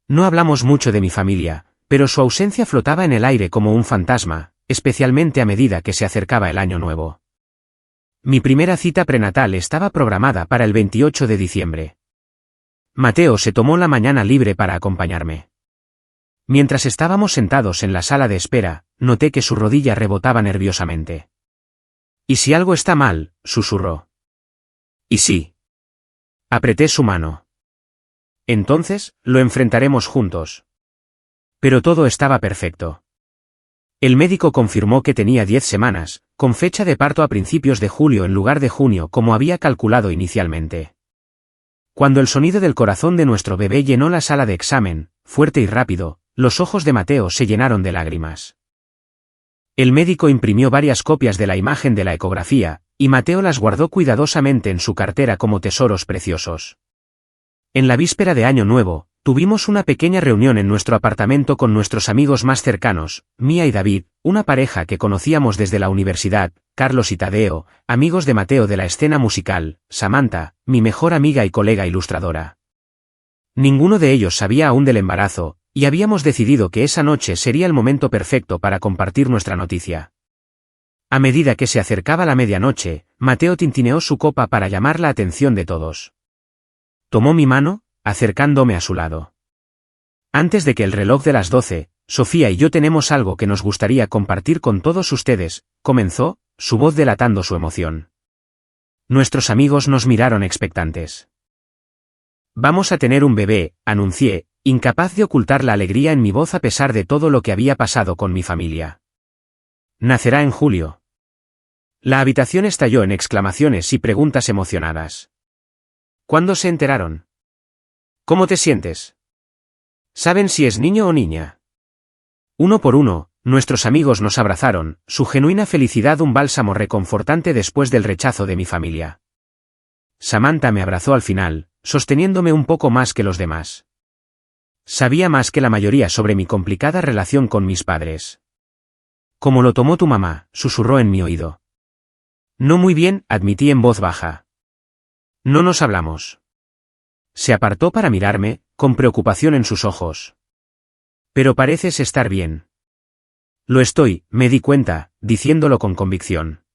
No hablamos mucho de mi familia, pero su ausencia flotaba en el aire como un fantasma, especialmente a medida que se acercaba el año nuevo. Mi primera cita prenatal estaba programada para el 28 de diciembre. Mateo se tomó la mañana libre para acompañarme. Mientras estábamos sentados en la sala de espera, noté que su rodilla rebotaba nerviosamente. ¿Y si algo está mal?, susurró. ¿Y sí? Apreté su mano. Entonces, lo enfrentaremos juntos. Pero todo estaba perfecto. El médico confirmó que tenía 10 semanas, con fecha de parto a principios de julio en lugar de junio como había calculado inicialmente. Cuando el sonido del corazón de nuestro bebé llenó la sala de examen, fuerte y rápido, los ojos de Mateo se llenaron de lágrimas. El médico imprimió varias copias de la imagen de la ecografía, y Mateo las guardó cuidadosamente en su cartera como tesoros preciosos. En la víspera de Año Nuevo, tuvimos una pequeña reunión en nuestro apartamento con nuestros amigos más cercanos, Mía y David, una pareja que conocíamos desde la universidad, Carlos y Tadeo, amigos de Mateo de la escena musical, Samantha, mi mejor amiga y colega ilustradora. Ninguno de ellos sabía aún del embarazo, y habíamos decidido que esa noche sería el momento perfecto para compartir nuestra noticia. A medida que se acercaba la medianoche, Mateo tintineó su copa para llamar la atención de todos. Tomó mi mano, acercándome a su lado. Antes de que el reloj de las 12, Sofía y yo tenemos algo que nos gustaría compartir con todos ustedes, comenzó, su voz delatando su emoción. Nuestros amigos nos miraron expectantes. Vamos a tener un bebé, anuncié, incapaz de ocultar la alegría en mi voz a pesar de todo lo que había pasado con mi familia. Nacerá en julio. La habitación estalló en exclamaciones y preguntas emocionadas. ¿Cuándo se enteraron? ¿Cómo te sientes? ¿Saben si es niño o niña? Uno por uno, nuestros amigos nos abrazaron, su genuina felicidad un bálsamo reconfortante después del rechazo de mi familia. Samantha me abrazó al final, sosteniéndome un poco más que los demás. Sabía más que la mayoría sobre mi complicada relación con mis padres. ¿Cómo lo tomó tu mamá?, susurró en mi oído. No muy bien, admití en voz baja. No nos hablamos. Se apartó para mirarme, con preocupación en sus ojos. Pero pareces estar bien. Lo estoy, me di cuenta, diciéndolo con convicción.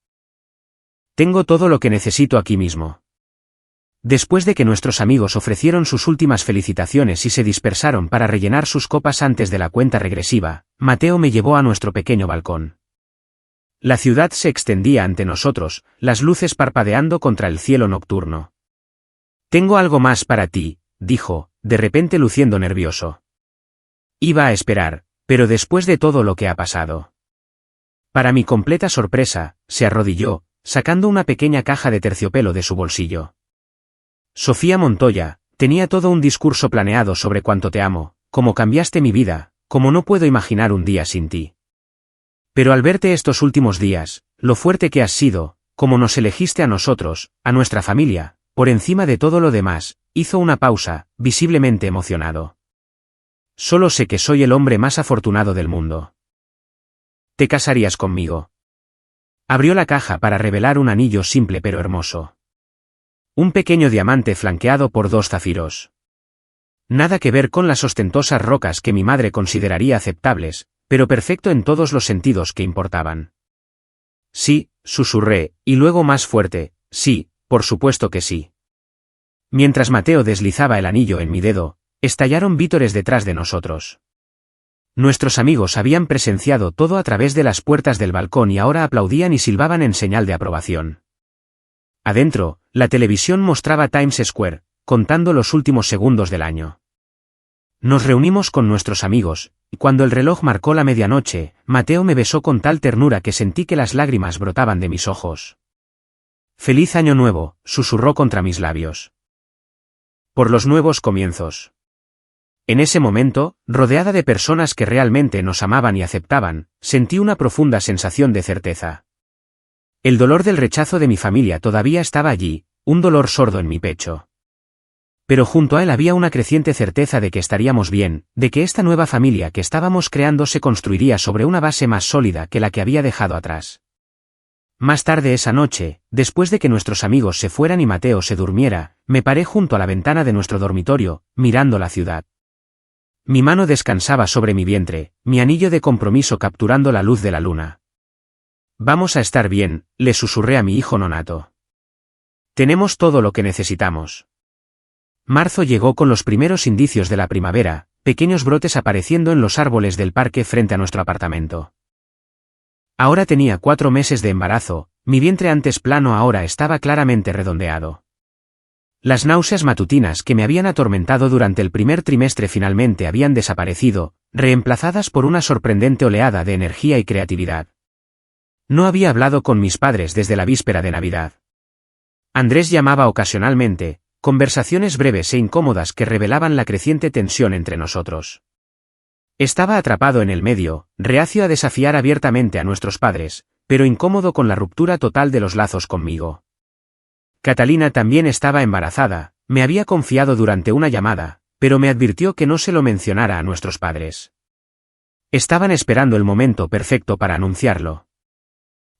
Tengo todo lo que necesito aquí mismo. Después de que nuestros amigos ofrecieron sus últimas felicitaciones y se dispersaron para rellenar sus copas antes de la cuenta regresiva, Mateo me llevó a nuestro pequeño balcón. La ciudad se extendía ante nosotros, las luces parpadeando contra el cielo nocturno. Tengo algo más para ti, dijo, de repente luciendo nervioso. Iba a esperar, pero después de todo lo que ha pasado. Para mi completa sorpresa, se arrodilló, sacando una pequeña caja de terciopelo de su bolsillo. Sofía Montoya, tenía todo un discurso planeado sobre cuánto te amo, cómo cambiaste mi vida, cómo no puedo imaginar un día sin ti. Pero al verte estos últimos días, lo fuerte que has sido, cómo nos elegiste a nosotros, a nuestra familia, por encima de todo lo demás, hizo una pausa, visiblemente emocionado. Solo sé que soy el hombre más afortunado del mundo. ¿Te casarías conmigo? Abrió la caja para revelar un anillo simple pero hermoso. Un pequeño diamante flanqueado por 2 zafiros. Nada que ver con las ostentosas rocas que mi madre consideraría aceptables, pero perfecto en todos los sentidos que importaban. Sí, susurré, y luego más fuerte, sí, por supuesto que sí. Mientras Mateo deslizaba el anillo en mi dedo, estallaron vítores detrás de nosotros. Nuestros amigos habían presenciado todo a través de las puertas del balcón y ahora aplaudían y silbaban en señal de aprobación. Adentro, la televisión mostraba Times Square, contando los últimos segundos del año. Nos reunimos con nuestros amigos, y cuando el reloj marcó la medianoche, Mateo me besó con tal ternura que sentí que las lágrimas brotaban de mis ojos. «Feliz año nuevo», susurró contra mis labios. «Por los nuevos comienzos». En ese momento, rodeada de personas que realmente nos amaban y aceptaban, sentí una profunda sensación de certeza. El dolor del rechazo de mi familia todavía estaba allí, un dolor sordo en mi pecho. Pero junto a él había una creciente certeza de que estaríamos bien, de que esta nueva familia que estábamos creando se construiría sobre una base más sólida que la que había dejado atrás. Más tarde esa noche, después de que nuestros amigos se fueran y Mateo se durmiera, me paré junto a la ventana de nuestro dormitorio, mirando la ciudad. Mi mano descansaba sobre mi vientre, mi anillo de compromiso capturando la luz de la luna. «Vamos a estar bien», le susurré a mi hijo nonato. «Tenemos todo lo que necesitamos». Marzo llegó con los primeros indicios de la primavera, pequeños brotes apareciendo en los árboles del parque frente a nuestro apartamento. Ahora tenía 4 meses de embarazo, mi vientre antes plano ahora estaba claramente redondeado. Las náuseas matutinas que me habían atormentado durante el primer trimestre finalmente habían desaparecido, reemplazadas por una sorprendente oleada de energía y creatividad. No había hablado con mis padres desde la víspera de Navidad. Andrés llamaba ocasionalmente, conversaciones breves e incómodas que revelaban la creciente tensión entre nosotros. Estaba atrapado en el medio, reacio a desafiar abiertamente a nuestros padres, pero incómodo con la ruptura total de los lazos conmigo. Catalina también estaba embarazada, me había confiado durante una llamada, pero me advirtió que no se lo mencionara a nuestros padres. Estaban esperando el momento perfecto para anunciarlo.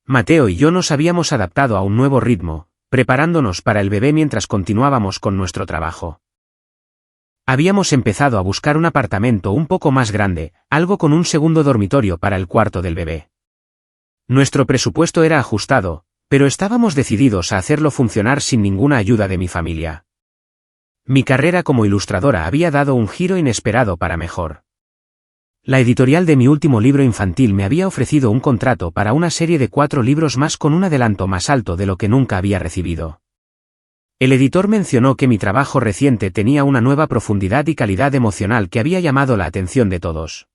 Mateo y yo nos habíamos adaptado a un nuevo ritmo, preparándonos para el bebé mientras continuábamos con nuestro trabajo. Habíamos empezado a buscar un apartamento un poco más grande, algo con un segundo dormitorio para el cuarto del bebé. Nuestro presupuesto era ajustado, pero estábamos decididos a hacerlo funcionar sin ninguna ayuda de mi familia. Mi carrera como ilustradora había dado un giro inesperado para mejor. La editorial de mi último libro infantil me había ofrecido un contrato para una serie de 4 libros más con un adelanto más alto de lo que nunca había recibido. El editor mencionó que mi trabajo reciente tenía una nueva profundidad y calidad emocional que había llamado la atención de todos.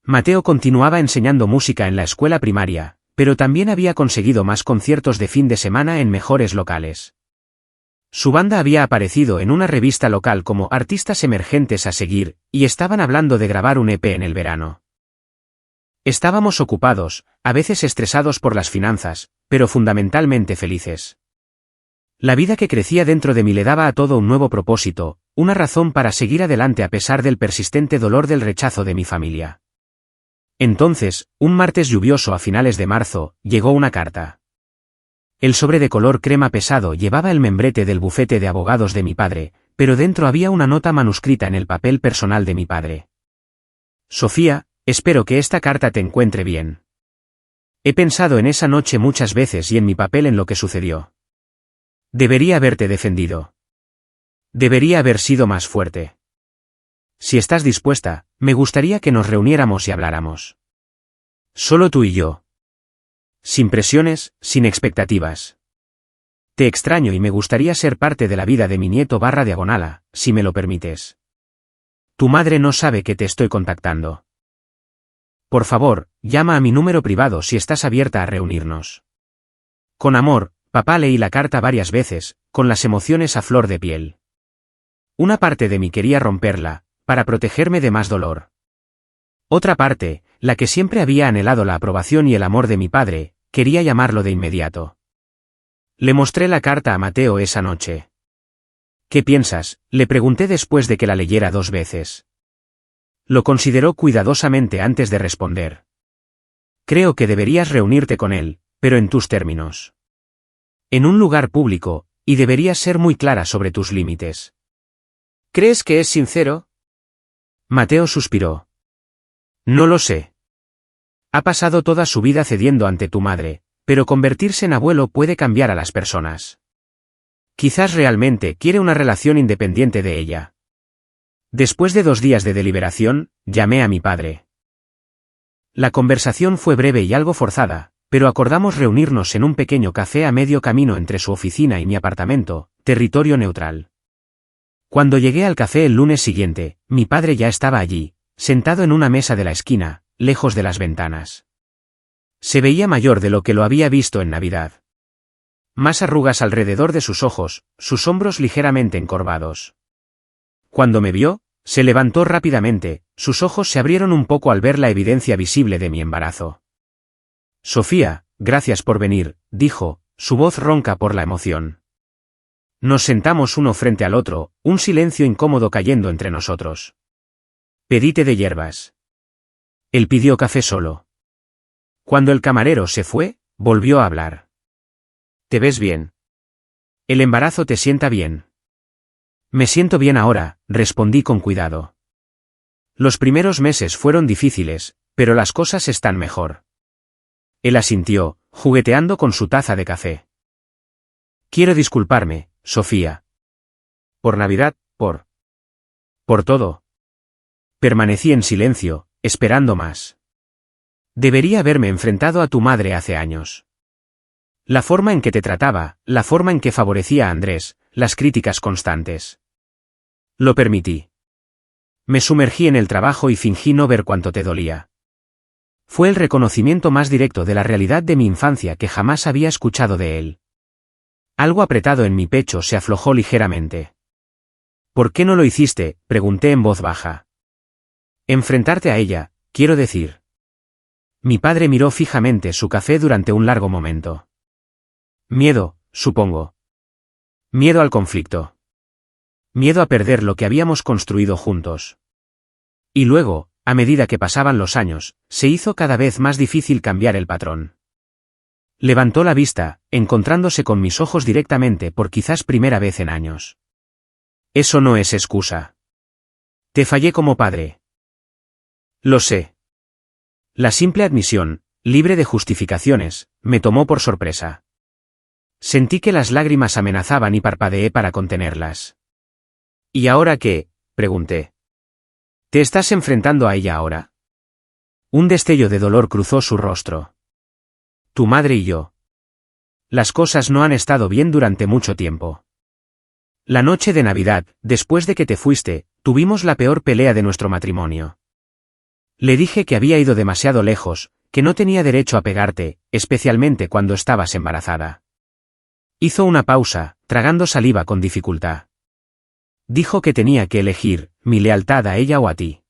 Mateo continuaba enseñando música en la escuela primaria, pero también había conseguido más conciertos de fin de semana en mejores locales. Su banda había aparecido en una revista local como artistas emergentes a seguir, y estaban hablando de grabar un EP en el verano. Estábamos ocupados, a veces estresados por las finanzas, pero fundamentalmente felices. La vida que crecía dentro de mí le daba a todo un nuevo propósito, una razón para seguir adelante a pesar del persistente dolor del rechazo de mi familia. Entonces, un martes lluvioso a finales de marzo, llegó una carta. El sobre de color crema pesado llevaba el membrete del bufete de abogados de mi padre, pero dentro había una nota manuscrita en el papel personal de mi padre. Sofía, espero que esta carta te encuentre bien. He pensado en esa noche muchas veces y en mi papel en lo que sucedió. Debería haberte defendido. Debería haber sido más fuerte. Si estás dispuesta, me gustaría que nos reuniéramos y habláramos. Solo tú y yo. Sin presiones, sin expectativas. Te extraño y me gustaría ser parte de la vida de mi nieto /diagonala, si me lo permites. Tu madre no sabe que te estoy contactando. Por favor, llama a mi número privado si estás abierta a reunirnos. Con amor, papá. Leí la carta varias veces, con las emociones a flor de piel. Una parte de mí quería romperla, para protegerme de más dolor. Otra parte, la que siempre había anhelado la aprobación y el amor de mi padre, quería llamarlo de inmediato. Le mostré la carta a Mateo esa noche. ¿Qué piensas?, le pregunté después de que la leyera 2 veces. Lo consideró cuidadosamente antes de responder. Creo que deberías reunirte con él, pero en tus términos. En un lugar público, y deberías ser muy clara sobre tus límites. ¿Crees que es sincero? Mateo suspiró. No lo sé. Ha pasado toda su vida cediendo ante tu madre, pero convertirse en abuelo puede cambiar a las personas. Quizás realmente quiere una relación independiente de ella. Después de 2 días de deliberación, llamé a mi padre. La conversación fue breve y algo forzada, pero acordamos reunirnos en un pequeño café a medio camino entre su oficina y mi apartamento, territorio neutral. Cuando llegué al café el lunes siguiente, mi padre ya estaba allí, sentado en una mesa de la esquina, lejos de las ventanas. Se veía mayor de lo que lo había visto en Navidad. Más arrugas alrededor de sus ojos, sus hombros ligeramente encorvados. Cuando me vio, se levantó rápidamente, sus ojos se abrieron un poco al ver la evidencia visible de mi embarazo. Sofía, gracias por venir, dijo, su voz ronca por la emoción. Nos sentamos uno frente al otro, un silencio incómodo cayendo entre nosotros. Pedí té de hierbas. Él pidió café solo. Cuando el camarero se fue, volvió a hablar. ¿Te ves bien? ¿El embarazo te sienta bien? Me siento bien ahora, respondí con cuidado. Los primeros meses fueron difíciles, pero las cosas están mejor. Él asintió, jugueteando con su taza de café. Quiero disculparme, Sofía. Por Navidad, por todo. Permanecí en silencio, esperando más. Debería haberme enfrentado a tu madre hace años. La forma en que te trataba, la forma en que favorecía a Andrés, las críticas constantes. Lo permití. Me sumergí en el trabajo y fingí no ver cuánto te dolía. Fue el reconocimiento más directo de la realidad de mi infancia que jamás había escuchado de él. Algo apretado en mi pecho se aflojó ligeramente. ¿Por qué no lo hiciste?, pregunté en voz baja. Enfrentarte a ella, quiero decir. Mi padre miró fijamente su café durante un largo momento. Miedo, supongo. Miedo al conflicto. Miedo a perder lo que habíamos construido juntos. Y luego, a medida que pasaban los años, se hizo cada vez más difícil cambiar el patrón. Levantó la vista, encontrándose con mis ojos directamente por quizás primera vez en años. Eso no es excusa. Te fallé como padre. Lo sé. La simple admisión, libre de justificaciones, me tomó por sorpresa. Sentí que las lágrimas amenazaban y parpadeé para contenerlas. ¿Y ahora qué?, pregunté. ¿Te estás enfrentando a ella ahora? Un destello de dolor cruzó su rostro. Tu madre y yo. Las cosas no han estado bien durante mucho tiempo. La noche de Navidad, después de que te fuiste, tuvimos la peor pelea de nuestro matrimonio. Le dije que había ido demasiado lejos, que no tenía derecho a pegarte, especialmente cuando estabas embarazada. Hizo una pausa, tragando saliva con dificultad. Dijo que tenía que elegir, mi lealtad a ella o a ti.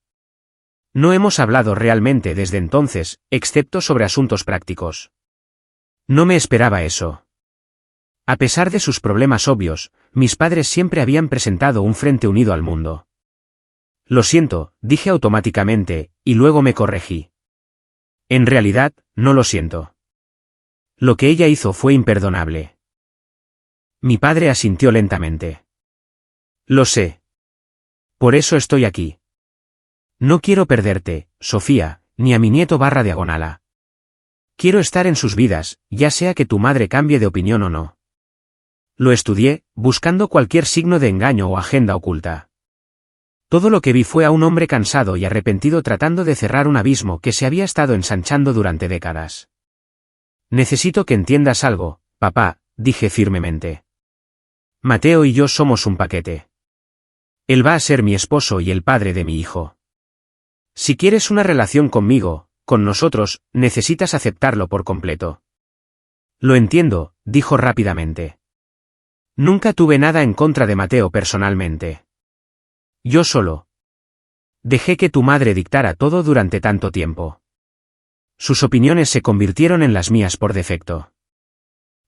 No hemos hablado realmente desde entonces, excepto sobre asuntos prácticos. No me esperaba eso. A pesar de sus problemas obvios, mis padres siempre habían presentado un frente unido al mundo. Lo siento, dije automáticamente, y luego me corregí. En realidad, no lo siento. Lo que ella hizo fue imperdonable. Mi padre asintió lentamente. Lo sé. Por eso estoy aquí. No quiero perderte, Sofía, ni a mi nieto /diagonala. Quiero estar en sus vidas, ya sea que tu madre cambie de opinión o no. Lo estudié, buscando cualquier signo de engaño o agenda oculta. Todo lo que vi fue a un hombre cansado y arrepentido tratando de cerrar un abismo que se había estado ensanchando durante décadas. Necesito que entiendas algo, papá, dije firmemente. Mateo y yo somos un paquete. Él va a ser mi esposo y el padre de mi hijo. Si quieres una relación conmigo, con nosotros, necesitas aceptarlo por completo. Lo entiendo, dijo rápidamente. Nunca tuve nada en contra de Mateo personalmente. Yo solo dejé que tu madre dictara todo durante tanto tiempo. Sus opiniones se convirtieron en las mías por defecto.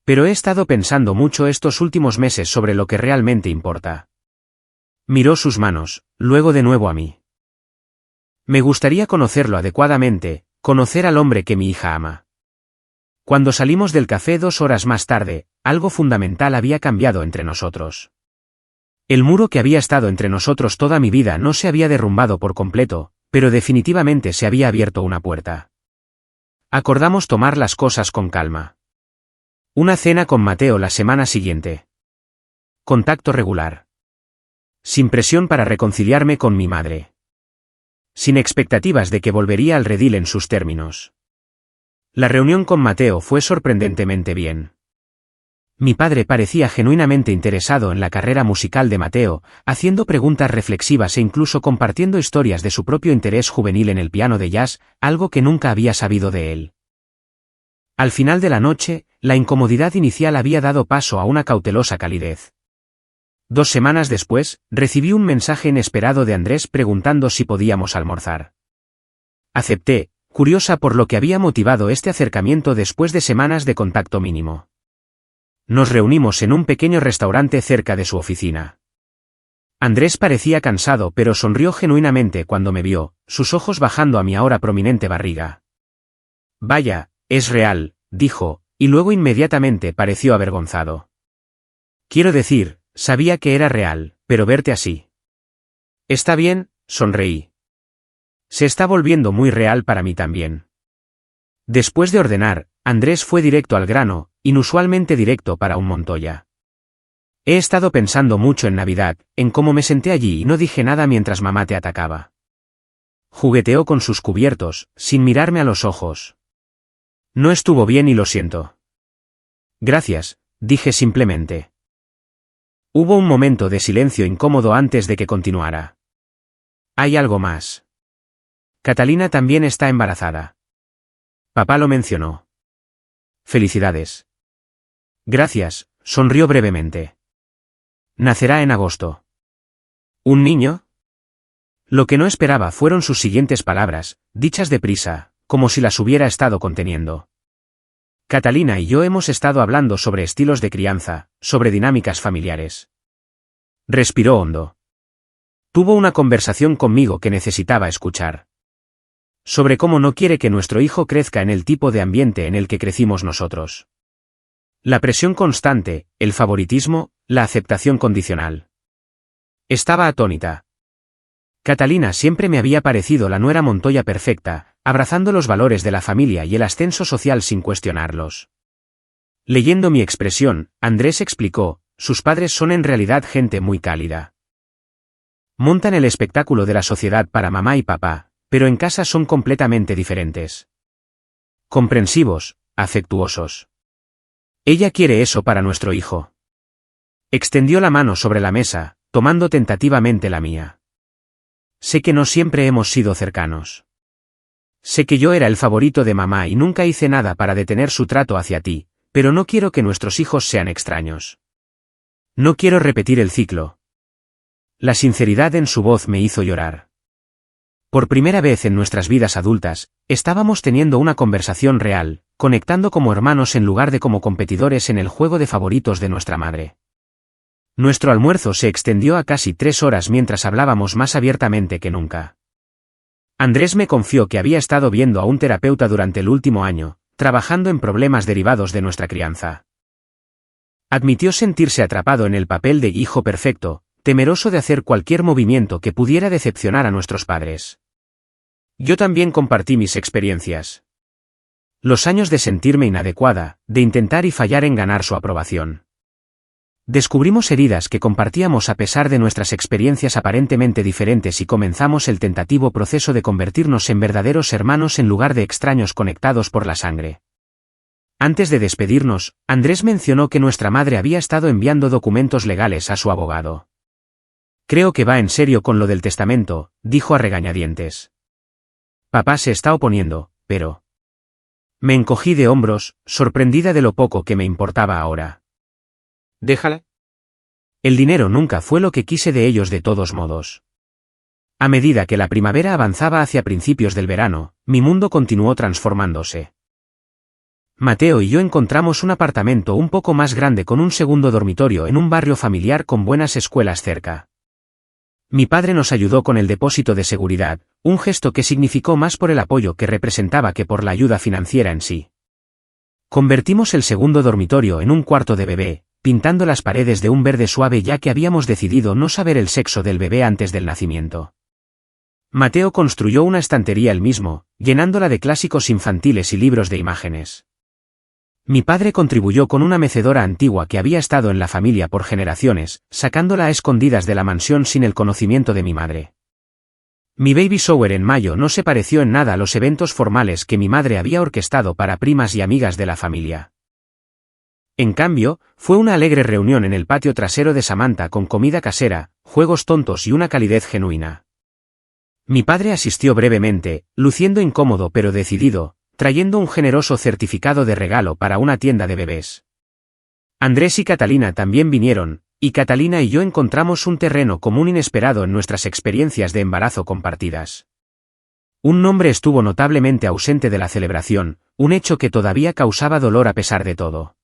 Pero he estado pensando mucho estos últimos meses sobre lo que realmente importa. Miró sus manos, luego de nuevo a mí. Me gustaría conocerlo adecuadamente, conocer al hombre que mi hija ama. Cuando salimos del café 2 horas más tarde, algo fundamental había cambiado entre nosotros. El muro que había estado entre nosotros toda mi vida no se había derrumbado por completo, pero definitivamente se había abierto una puerta. Acordamos tomar las cosas con calma. Una cena con Mateo la semana siguiente. Contacto regular. Sin presión para reconciliarme con mi madre. Sin expectativas de que volvería al redil en sus términos. La reunión con Mateo fue sorprendentemente bien. Mi padre parecía genuinamente interesado en la carrera musical de Mateo, haciendo preguntas reflexivas e incluso compartiendo historias de su propio interés juvenil en el piano de jazz, algo que nunca había sabido de él. Al final de la noche, la incomodidad inicial había dado paso a una cautelosa calidez. 2 semanas después, recibí un mensaje inesperado de Andrés preguntando si podíamos almorzar. Acepté, curiosa por lo que había motivado este acercamiento después de semanas de contacto mínimo. Nos reunimos en un pequeño restaurante cerca de su oficina. Andrés parecía cansado pero sonrió genuinamente cuando me vio, sus ojos bajando a mi ahora prominente barriga. Vaya, es real, dijo, y luego inmediatamente pareció avergonzado. Quiero decir, sabía que era real, pero verte así. Está bien, sonreí. Se está volviendo muy real para mí también. Después de ordenar, Andrés fue directo al grano, inusualmente directo para un Montoya. He estado pensando mucho en Navidad, en cómo me senté allí y no dije nada mientras mamá te atacaba. Jugueteó con sus cubiertos, sin mirarme a los ojos. No estuvo bien y lo siento. Gracias, dije simplemente. Hubo un momento de silencio incómodo antes de que continuara. Hay algo más. Catalina también está embarazada. Papá lo mencionó. Felicidades. Gracias, sonrió brevemente. Nacerá en agosto. ¿Un niño? Lo que no esperaba fueron sus siguientes palabras, dichas deprisa, como si las hubiera estado conteniendo. Catalina y yo hemos estado hablando sobre estilos de crianza, sobre dinámicas familiares. Respiró hondo. Tuvo una conversación conmigo que necesitaba escuchar. Sobre cómo no quiere que nuestro hijo crezca en el tipo de ambiente en el que crecimos nosotros. La presión constante, el favoritismo, la aceptación condicional. Estaba atónita. Catalina siempre me había parecido la nuera Montoya perfecta, abrazando los valores de la familia y el ascenso social sin cuestionarlos. Leyendo mi expresión, Andrés explicó, sus padres son en realidad gente muy cálida. Montan el espectáculo de la sociedad para mamá y papá, pero en casa son completamente diferentes. Comprensivos, afectuosos. Ella quiere eso para nuestro hijo. Extendió la mano sobre la mesa, tomando tentativamente la mía. Sé que no siempre hemos sido cercanos. Sé que yo era el favorito de mamá y nunca hice nada para detener su trato hacia ti, pero no quiero que nuestros hijos sean extraños. No quiero repetir el ciclo. La sinceridad en su voz me hizo llorar. Por primera vez en nuestras vidas adultas, estábamos teniendo una conversación real, conectando como hermanos en lugar de como competidores en el juego de favoritos de nuestra madre. Nuestro almuerzo se extendió a casi 3 horas mientras hablábamos más abiertamente que nunca. Andrés me confió que había estado viendo a un terapeuta durante el último año, trabajando en problemas derivados de nuestra crianza. Admitió sentirse atrapado en el papel de hijo perfecto, temeroso de hacer cualquier movimiento que pudiera decepcionar a nuestros padres. Yo también compartí mis experiencias. Los años de sentirme inadecuada, de intentar y fallar en ganar su aprobación. Descubrimos heridas que compartíamos a pesar de nuestras experiencias aparentemente diferentes y comenzamos el tentativo proceso de convertirnos en verdaderos hermanos en lugar de extraños conectados por la sangre. Antes de despedirnos, Andrés mencionó que nuestra madre había estado enviando documentos legales a su abogado. Creo que va en serio con lo del testamento, dijo a regañadientes. Papá se está oponiendo, pero... Me encogí de hombros, sorprendida de lo poco que me importaba ahora. Déjala. El dinero nunca fue lo que quise de ellos de todos modos. A medida que la primavera avanzaba hacia principios del verano, mi mundo continuó transformándose. Mateo y yo encontramos un apartamento un poco más grande con un segundo dormitorio en un barrio familiar con buenas escuelas cerca. Mi padre nos ayudó con el depósito de seguridad, un gesto que significó más por el apoyo que representaba que por la ayuda financiera en sí. Convertimos el segundo dormitorio en un cuarto de bebé, pintando las paredes de un verde suave ya que habíamos decidido no saber el sexo del bebé antes del nacimiento. Mateo construyó una estantería él mismo, llenándola de clásicos infantiles y libros de imágenes. Mi padre contribuyó con una mecedora antigua que había estado en la familia por generaciones, sacándola a escondidas de la mansión sin el conocimiento de mi madre. Mi baby shower en mayo no se pareció en nada a los eventos formales que mi madre había orquestado para primas y amigas de la familia. En cambio, fue una alegre reunión en el patio trasero de Samantha con comida casera, juegos tontos y una calidez genuina. Mi padre asistió brevemente, luciendo incómodo pero decidido, trayendo un generoso certificado de regalo para una tienda de bebés. Andrés y Catalina también vinieron, y Catalina y yo encontramos un terreno común inesperado en nuestras experiencias de embarazo compartidas. Un nombre estuvo notablemente ausente de la celebración, un hecho que todavía causaba dolor a pesar de todo.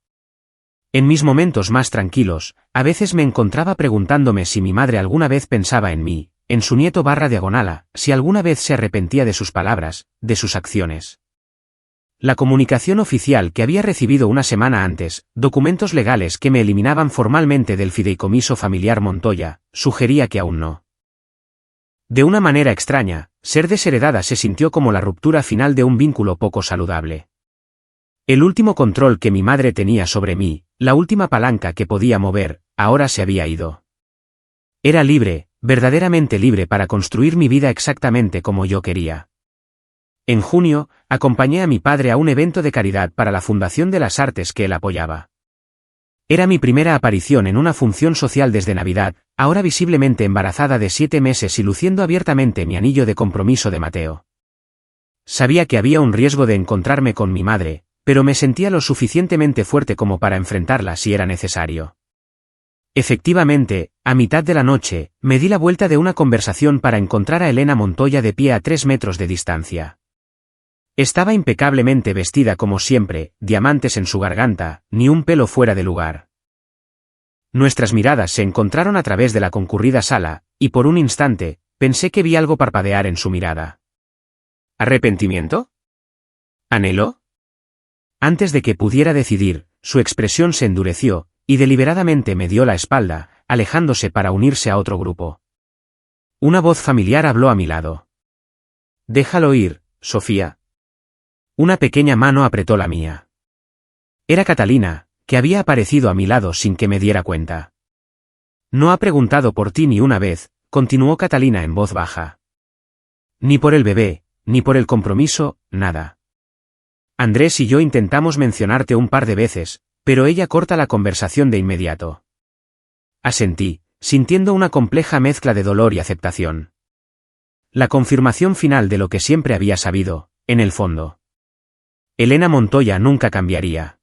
En mis momentos más tranquilos, a veces me encontraba preguntándome si mi madre alguna vez pensaba en mí, en su nieto /diagonala, si alguna vez se arrepentía de sus palabras, de sus acciones. La comunicación oficial que había recibido una semana antes, documentos legales que me eliminaban formalmente del fideicomiso familiar Montoya, sugería que aún no. De una manera extraña, ser desheredada se sintió como la ruptura final de un vínculo poco saludable. El último control que mi madre tenía sobre mí, la última palanca que podía mover, ahora se había ido. Era libre, verdaderamente libre para construir mi vida exactamente como yo quería. En junio, acompañé a mi padre a un evento de caridad para la Fundación de las Artes que él apoyaba. Era mi primera aparición en una función social desde Navidad, ahora visiblemente embarazada de 7 meses y luciendo abiertamente mi anillo de compromiso de Mateo. Sabía que había un riesgo de encontrarme con mi madre, pero me sentía lo suficientemente fuerte como para enfrentarla si era necesario. Efectivamente, a mitad de la noche, me di la vuelta de una conversación para encontrar a Elena Montoya de pie a 3 metros de distancia. Estaba impecablemente vestida como siempre, diamantes en su garganta, ni un pelo fuera de lugar. Nuestras miradas se encontraron a través de la concurrida sala, y por un instante, pensé que vi algo parpadear en su mirada. ¿Arrepentimiento? ¿Anhelo? Antes de que pudiera decidir, su expresión se endureció, y deliberadamente me dio la espalda, alejándose para unirse a otro grupo. Una voz familiar habló a mi lado. «Déjalo ir, Sofía». Una pequeña mano apretó la mía. Era Catalina, que había aparecido a mi lado sin que me diera cuenta. «No ha preguntado por ti ni una vez», continuó Catalina en voz baja. «Ni por el bebé, ni por el compromiso, nada. Andrés y yo intentamos mencionarte un par de veces, pero ella corta la conversación de inmediato». Asentí, sintiendo una compleja mezcla de dolor y aceptación. La confirmación final de lo que siempre había sabido, en el fondo. Elena Montoya nunca cambiaría.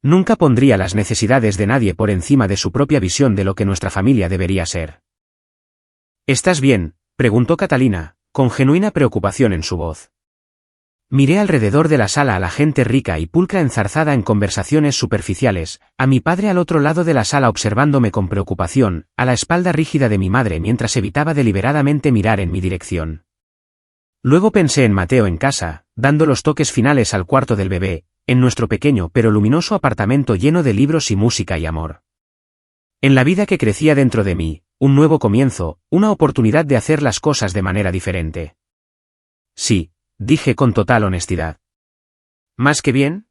Nunca pondría las necesidades de nadie por encima de su propia visión de lo que nuestra familia debería ser. «¿Estás bien?», preguntó Catalina, con genuina preocupación en su voz. Miré alrededor de la sala a la gente rica y pulcra enzarzada en conversaciones superficiales, a mi padre al otro lado de la sala observándome con preocupación, a la espalda rígida de mi madre mientras evitaba deliberadamente mirar en mi dirección. Luego pensé en Mateo en casa, dando los toques finales al cuarto del bebé, en nuestro pequeño pero luminoso apartamento lleno de libros y música y amor. En la vida que crecía dentro de mí, un nuevo comienzo, una oportunidad de hacer las cosas de manera diferente. Sí, dije con total honestidad. ¿Más que bien?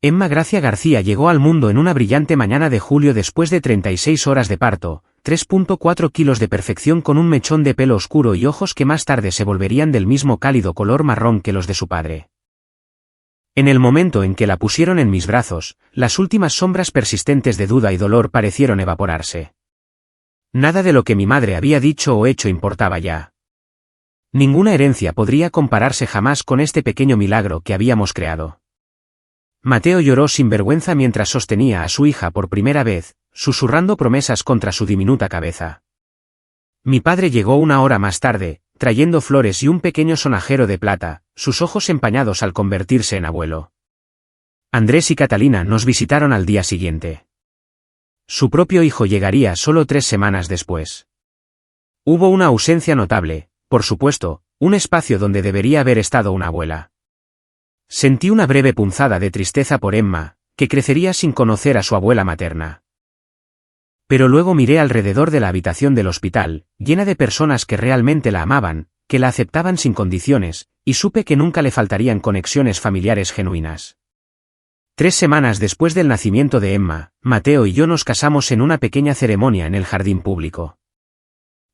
Emma Gracia García llegó al mundo en una brillante mañana de julio después de 36 horas de parto, 3.4 kilos de perfección con un mechón de pelo oscuro y ojos que más tarde se volverían del mismo cálido color marrón que los de su padre. En el momento en que la pusieron en mis brazos, las últimas sombras persistentes de duda y dolor parecieron evaporarse. Nada de lo que mi madre había dicho o hecho importaba ya. Ninguna herencia podría compararse jamás con este pequeño milagro que habíamos creado. Mateo lloró sin vergüenza mientras sostenía a su hija por primera vez, susurrando promesas contra su diminuta cabeza. Mi padre llegó una hora más tarde, trayendo flores y un pequeño sonajero de plata, sus ojos empañados al convertirse en abuelo. Andrés y Catalina nos visitaron al día siguiente. Su propio hijo llegaría solo 3 semanas después. Hubo una ausencia notable, por supuesto, un espacio donde debería haber estado una abuela. Sentí una breve punzada de tristeza por Emma, que crecería sin conocer a su abuela materna. Pero luego miré alrededor de la habitación del hospital, llena de personas que realmente la amaban, que la aceptaban sin condiciones, y supe que nunca le faltarían conexiones familiares genuinas. 3 semanas después del nacimiento de Emma, Mateo y yo nos casamos en una pequeña ceremonia en el jardín público.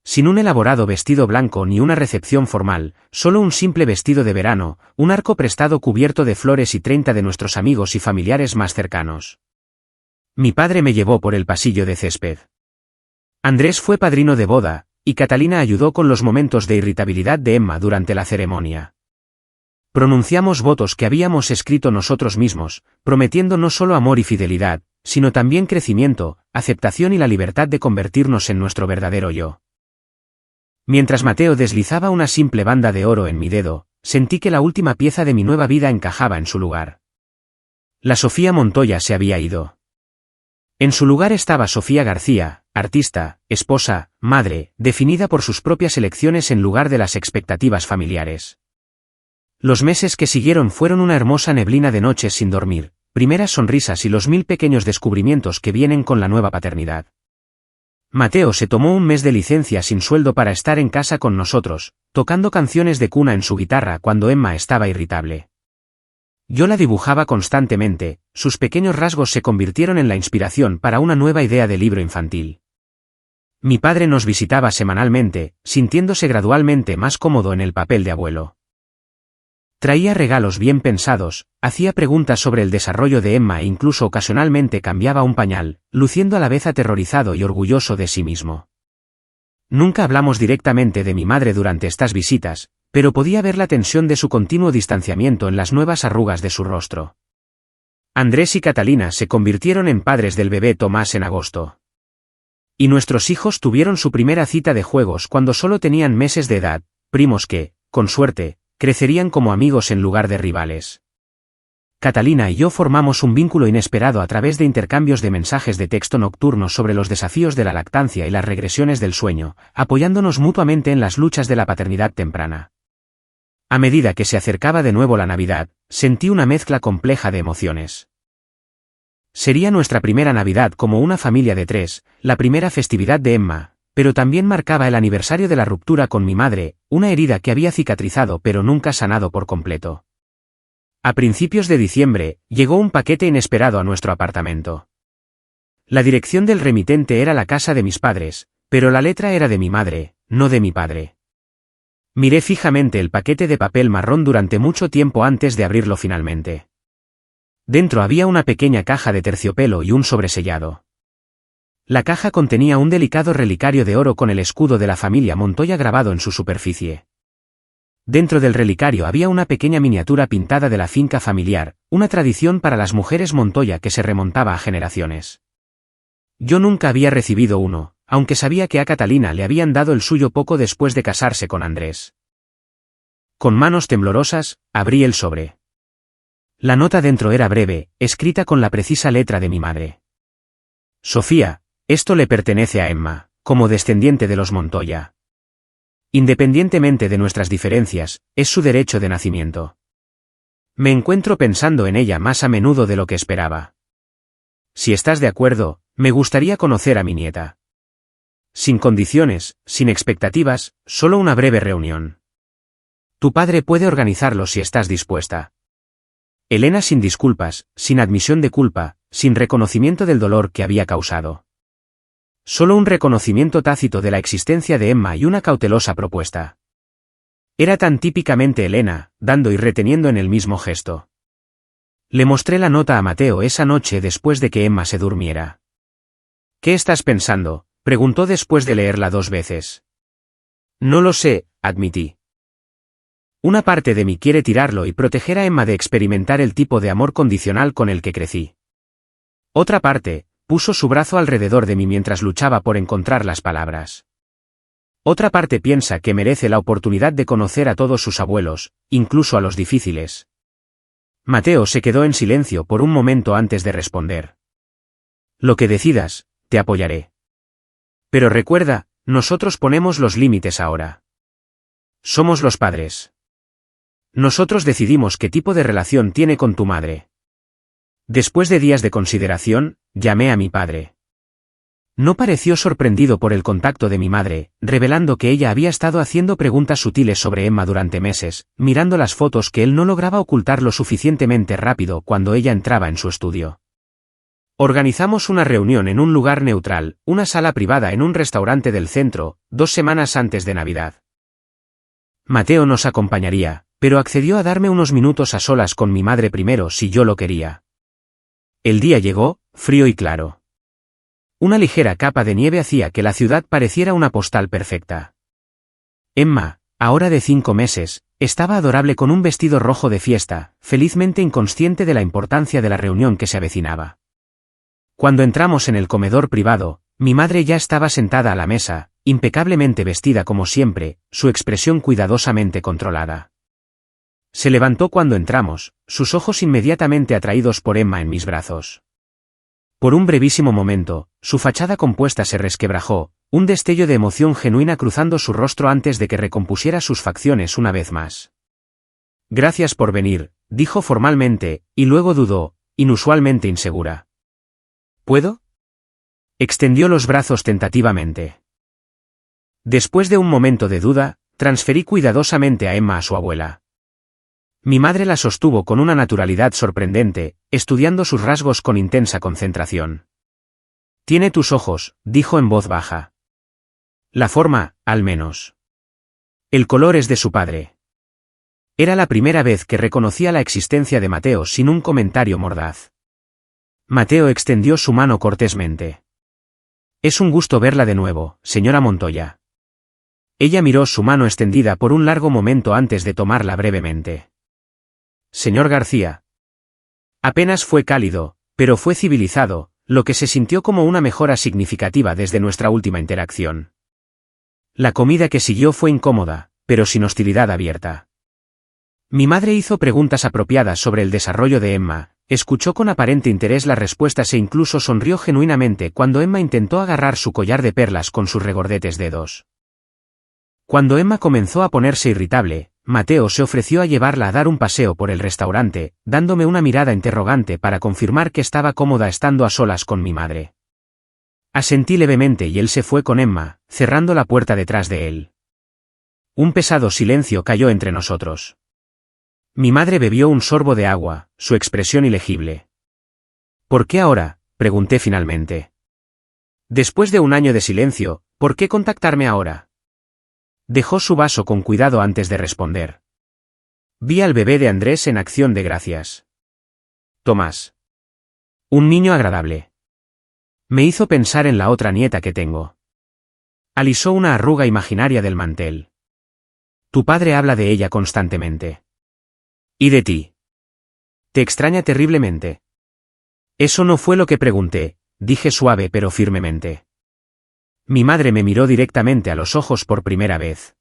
Sin un elaborado vestido blanco ni una recepción formal, solo un simple vestido de verano, un arco prestado cubierto de flores y 30 de nuestros amigos y familiares más cercanos. Mi padre me llevó por el pasillo de césped. Andrés fue padrino de boda, y Catalina ayudó con los momentos de irritabilidad de Emma durante la ceremonia. Pronunciamos votos que habíamos escrito nosotros mismos, prometiendo no solo amor y fidelidad, sino también crecimiento, aceptación y la libertad de convertirnos en nuestro verdadero yo. Mientras Mateo deslizaba una simple banda de oro en mi dedo, sentí que la última pieza de mi nueva vida encajaba en su lugar. La Sofía Montoya se había ido. En su lugar estaba Sofía García, artista, esposa, madre, definida por sus propias elecciones en lugar de las expectativas familiares. Los meses que siguieron fueron una hermosa neblina de noches sin dormir, primeras sonrisas y los 1000 pequeños descubrimientos que vienen con la nueva paternidad. Mateo se tomó un mes de licencia sin sueldo para estar en casa con nosotros, tocando canciones de cuna en su guitarra cuando Emma estaba irritable. Yo la dibujaba constantemente, sus pequeños rasgos se convirtieron en la inspiración para una nueva idea de libro infantil. Mi padre nos visitaba semanalmente, sintiéndose gradualmente más cómodo en el papel de abuelo. Traía regalos bien pensados, hacía preguntas sobre el desarrollo de Emma e incluso ocasionalmente cambiaba un pañal, luciendo a la vez aterrorizado y orgulloso de sí mismo. Nunca hablamos directamente de mi madre durante estas visitas, pero podía ver la tensión de su continuo distanciamiento en las nuevas arrugas de su rostro. Andrés y Catalina se convirtieron en padres del bebé Tomás en agosto. Y nuestros hijos tuvieron su primera cita de juegos cuando solo tenían meses de edad, primos que, con suerte, crecerían como amigos en lugar de rivales. Catalina y yo formamos un vínculo inesperado a través de intercambios de mensajes de texto nocturnos sobre los desafíos de la lactancia y las regresiones del sueño, apoyándonos mutuamente en las luchas de la paternidad temprana. A medida que se acercaba de nuevo la Navidad, sentí una mezcla compleja de emociones. Sería nuestra primera Navidad como una familia de 3, la primera festividad de Emma, pero también marcaba el aniversario de la ruptura con mi madre, una herida que había cicatrizado pero nunca sanado por completo. A principios de diciembre, llegó un paquete inesperado a nuestro apartamento. La dirección del remitente era la casa de mis padres, pero la letra era de mi madre, no de mi padre. Miré fijamente el paquete de papel marrón durante mucho tiempo antes de abrirlo finalmente. Dentro había una pequeña caja de terciopelo y un sobresellado. La caja contenía un delicado relicario de oro con el escudo de la familia Montoya grabado en su superficie. Dentro del relicario había una pequeña miniatura pintada de la finca familiar, una tradición para las mujeres Montoya que se remontaba a generaciones. Yo nunca había recibido uno, aunque sabía que a Catalina le habían dado el suyo poco después de casarse con Andrés. Con manos temblorosas, abrí el sobre. La nota dentro era breve, escrita con la precisa letra de mi madre. Sofía, esto le pertenece a Emma, como descendiente de los Montoya. Independientemente de nuestras diferencias, es su derecho de nacimiento. Me encuentro pensando en ella más a menudo de lo que esperaba. Si estás de acuerdo, me gustaría conocer a mi nieta. Sin condiciones, sin expectativas, solo una breve reunión. Tu padre puede organizarlo si estás dispuesta. Elena sin disculpas, sin admisión de culpa, sin reconocimiento del dolor que había causado. Solo un reconocimiento tácito de la existencia de Emma y una cautelosa propuesta. Era tan típicamente Elena, dando y reteniendo en el mismo gesto. Le mostré la nota a Mateo esa noche después de que Emma se durmiera. ¿Qué estás pensando?, preguntó después de leerla 2 veces. No lo sé, admití. Una parte de mí quiere tirarlo y proteger a Emma de experimentar el tipo de amor condicional con el que crecí. Otra parte, puso su brazo alrededor de mí mientras luchaba por encontrar las palabras. Otra parte piensa que merece la oportunidad de conocer a todos sus abuelos, incluso a los difíciles. Mateo se quedó en silencio por un momento antes de responder. Lo que decidas, te apoyaré. Pero recuerda, nosotros ponemos los límites ahora. Somos los padres. Nosotros decidimos qué tipo de relación tiene con tu madre. Después de días de consideración, llamé a mi padre. No pareció sorprendido por el contacto de mi madre, revelando que ella había estado haciendo preguntas sutiles sobre Emma durante meses, mirando las fotos que él no lograba ocultar lo suficientemente rápido cuando ella entraba en su estudio. Organizamos una reunión en un lugar neutral, una sala privada en un restaurante del centro, 2 semanas antes de Navidad. Mateo nos acompañaría, pero accedió a darme unos minutos a solas con mi madre primero si yo lo quería. El día llegó, frío y claro. Una ligera capa de nieve hacía que la ciudad pareciera una postal perfecta. Emma, ahora de 5 meses, estaba adorable con un vestido rojo de fiesta, felizmente inconsciente de la importancia de la reunión que se avecinaba. Cuando entramos en el comedor privado, mi madre ya estaba sentada a la mesa, impecablemente vestida como siempre, su expresión cuidadosamente controlada. Se levantó cuando entramos, sus ojos inmediatamente atraídos por Emma en mis brazos. Por un brevísimo momento, su fachada compuesta se resquebrajó, un destello de emoción genuina cruzando su rostro antes de que recompusiera sus facciones una vez más. Gracias por venir, dijo formalmente, y luego dudó, inusualmente insegura. ¿Puedo? Extendió los brazos tentativamente. Después de un momento de duda, transferí cuidadosamente a Emma a su abuela. Mi madre la sostuvo con una naturalidad sorprendente, estudiando sus rasgos con intensa concentración. Tiene tus ojos, dijo en voz baja. La forma, al menos. El color es de su padre. Era la primera vez que reconocía la existencia de Mateo sin un comentario mordaz. Mateo extendió su mano cortésmente. Es un gusto verla de nuevo, señora Montoya. Ella miró su mano extendida por un largo momento antes de tomarla brevemente. Señor García. Apenas fue cálido, pero fue civilizado, lo que se sintió como una mejora significativa desde nuestra última interacción. La comida que siguió fue incómoda, pero sin hostilidad abierta. Mi madre hizo preguntas apropiadas sobre el desarrollo de Emma, escuchó con aparente interés las respuestas e incluso sonrió genuinamente cuando Emma intentó agarrar su collar de perlas con sus regordetes dedos. Cuando Emma comenzó a ponerse irritable, Mateo se ofreció a llevarla a dar un paseo por el restaurante, dándome una mirada interrogante para confirmar que estaba cómoda estando a solas con mi madre. Asentí levemente y él se fue con Emma, cerrando la puerta detrás de él. Un pesado silencio cayó entre nosotros. Mi madre bebió un sorbo de agua, su expresión ilegible. ¿Por qué ahora?, pregunté finalmente. Después de un año de silencio, ¿por qué contactarme ahora? Dejó su vaso con cuidado antes de responder. Vi al bebé de Andrés en acción de gracias. Tomás. Un niño agradable. Me hizo pensar en la otra nieta que tengo. Alisó una arruga imaginaria del mantel. Tu padre habla de ella constantemente. ¿Y de ti? ¿Te extraña terriblemente? Eso no fue lo que pregunté, dije suave pero firmemente. Mi madre me miró directamente a los ojos por primera vez.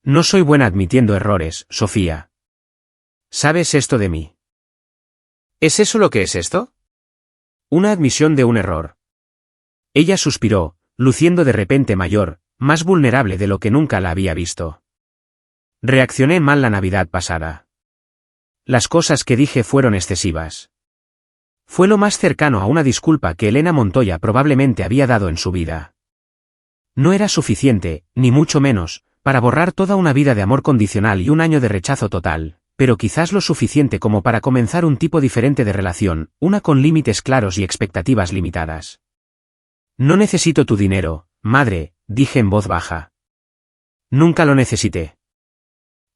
No soy buena admitiendo errores, Sofía. ¿Sabes esto de mí? ¿Es eso lo que es esto? Una admisión de un error. Ella suspiró, luciendo de repente mayor, más vulnerable de lo que nunca la había visto. Reaccioné mal la Navidad pasada. Las cosas que dije fueron excesivas. Fue lo más cercano a una disculpa que Elena Montoya probablemente había dado en su vida. No era suficiente, ni mucho menos, para borrar toda una vida de amor condicional y un año de rechazo total, pero quizás lo suficiente como para comenzar un tipo diferente de relación, una con límites claros y expectativas limitadas. No necesito tu dinero, madre, dije en voz baja. Nunca lo necesité.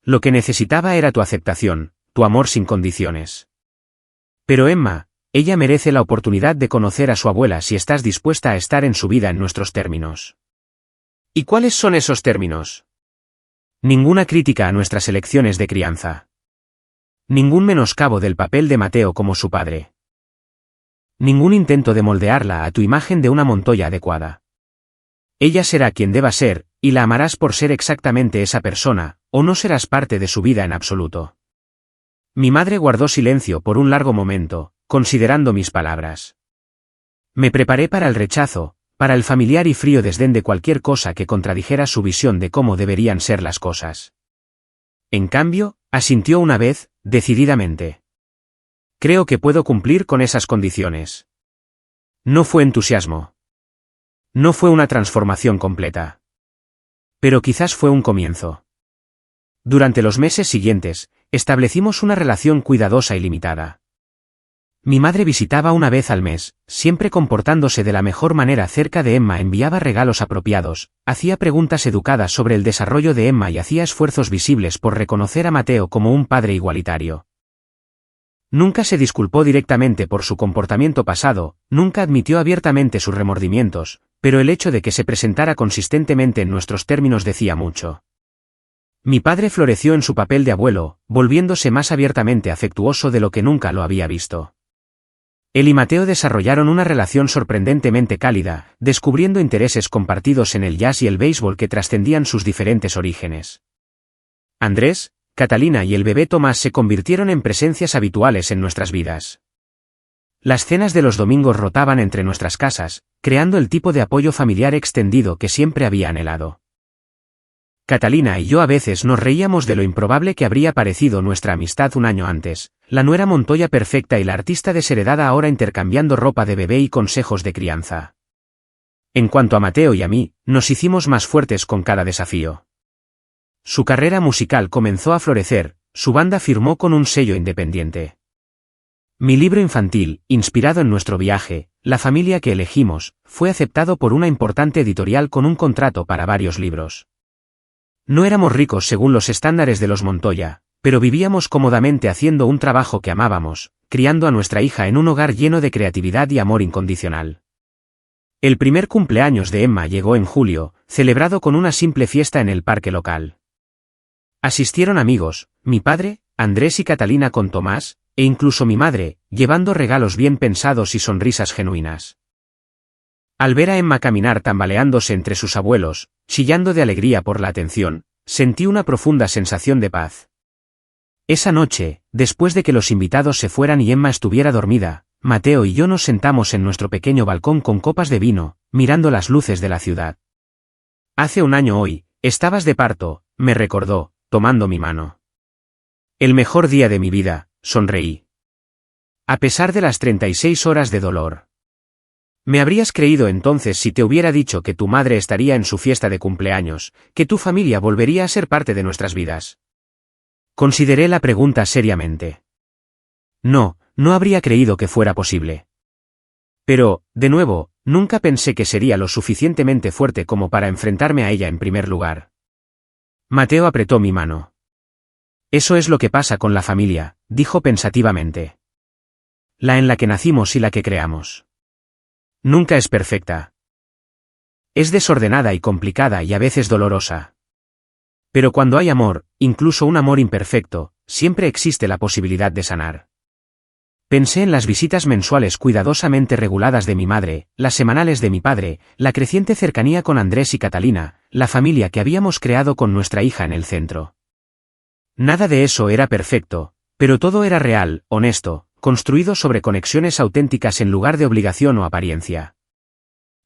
Lo que necesitaba era tu aceptación, tu amor sin condiciones. Pero Emma, ella merece la oportunidad de conocer a su abuela si estás dispuesta a estar en su vida en nuestros términos. ¿Y cuáles son esos términos? Ninguna crítica a nuestras elecciones de crianza. Ningún menoscabo del papel de Mateo como su padre. Ningún intento de moldearla a tu imagen de una Montoya adecuada. Ella será quien deba ser, y la amarás por ser exactamente esa persona, o no serás parte de su vida en absoluto. Mi madre guardó silencio por un largo momento, considerando mis palabras. Me preparé para el rechazo, para el familiar y frío desdén de cualquier cosa que contradijera su visión de cómo deberían ser las cosas. En cambio, asintió una vez, decididamente. Creo que puedo cumplir con esas condiciones. No fue entusiasmo. No fue una transformación completa. Pero quizás fue un comienzo. Durante los meses siguientes, establecimos una relación cuidadosa y limitada. Mi madre visitaba una vez al mes, siempre comportándose de la mejor manera cerca de Emma, enviaba regalos apropiados, hacía preguntas educadas sobre el desarrollo de Emma y hacía esfuerzos visibles por reconocer a Mateo como un padre igualitario. Nunca se disculpó directamente por su comportamiento pasado, nunca admitió abiertamente sus remordimientos, pero el hecho de que se presentara consistentemente en nuestros términos decía mucho. Mi padre floreció en su papel de abuelo, volviéndose más abiertamente afectuoso de lo que nunca lo había visto. Él y Mateo desarrollaron una relación sorprendentemente cálida, descubriendo intereses compartidos en el jazz y el béisbol que trascendían sus diferentes orígenes. Andrés, Catalina y el bebé Tomás se convirtieron en presencias habituales en nuestras vidas. Las cenas de los domingos rotaban entre nuestras casas, creando el tipo de apoyo familiar extendido que siempre había anhelado. Catalina y yo a veces nos reíamos de lo improbable que habría parecido nuestra amistad un año antes, la nuera Montoya perfecta y la artista desheredada ahora intercambiando ropa de bebé y consejos de crianza. En cuanto a Mateo y a mí, nos hicimos más fuertes con cada desafío. Su carrera musical comenzó a florecer, su banda firmó con un sello independiente. Mi libro infantil, inspirado en nuestro viaje, La familia que elegimos, fue aceptado por una importante editorial con un contrato para varios libros. No éramos ricos según los estándares de los Montoya, pero vivíamos cómodamente haciendo un trabajo que amábamos, criando a nuestra hija en un hogar lleno de creatividad y amor incondicional. El primer cumpleaños de Emma llegó en julio, celebrado con una simple fiesta en el parque local. Asistieron amigos, mi padre, Andrés y Catalina con Tomás, e incluso mi madre, llevando regalos bien pensados y sonrisas genuinas. Al ver a Emma caminar tambaleándose entre sus abuelos, chillando de alegría por la atención, sentí una profunda sensación de paz. Esa noche, después de que los invitados se fueran y Emma estuviera dormida, Mateo y yo nos sentamos en nuestro pequeño balcón con copas de vino, mirando las luces de la ciudad. Hace un año hoy, estabas de parto, me recordó, tomando mi mano. El mejor día de mi vida, sonreí. A pesar de las 36 horas de dolor. Me habrías creído entonces si te hubiera dicho que tu madre estaría en su fiesta de cumpleaños, que tu familia volvería a ser parte de nuestras vidas. Consideré la pregunta seriamente. No, no habría creído que fuera posible. Pero, de nuevo, nunca pensé que sería lo suficientemente fuerte como para enfrentarme a ella en primer lugar. Mateo apretó mi mano. Eso es lo que pasa con la familia, dijo pensativamente. La en la que nacimos y la que creamos. Nunca es perfecta. Es desordenada y complicada y a veces dolorosa. Pero cuando hay amor, incluso un amor imperfecto, siempre existe la posibilidad de sanar. Pensé en las visitas mensuales cuidadosamente reguladas de mi madre, las semanales de mi padre, la creciente cercanía con Andrés y Catalina, la familia que habíamos creado con nuestra hija en el centro. Nada de eso era perfecto, pero todo era real, honesto, construido sobre conexiones auténticas en lugar de obligación o apariencia.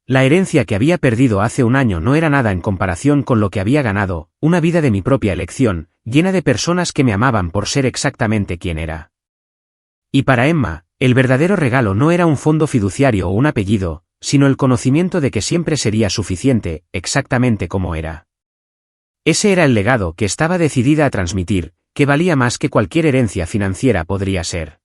La herencia que había perdido hace un año no era nada en comparación con lo que había ganado, una vida de mi propia elección, llena de personas que me amaban por ser exactamente quien era. Y para Emma, el verdadero regalo no era un fondo fiduciario o un apellido, sino el conocimiento de que siempre sería suficiente, exactamente como era. Ese era el legado que estaba decidida a transmitir, que valía más que cualquier herencia financiera podría ser.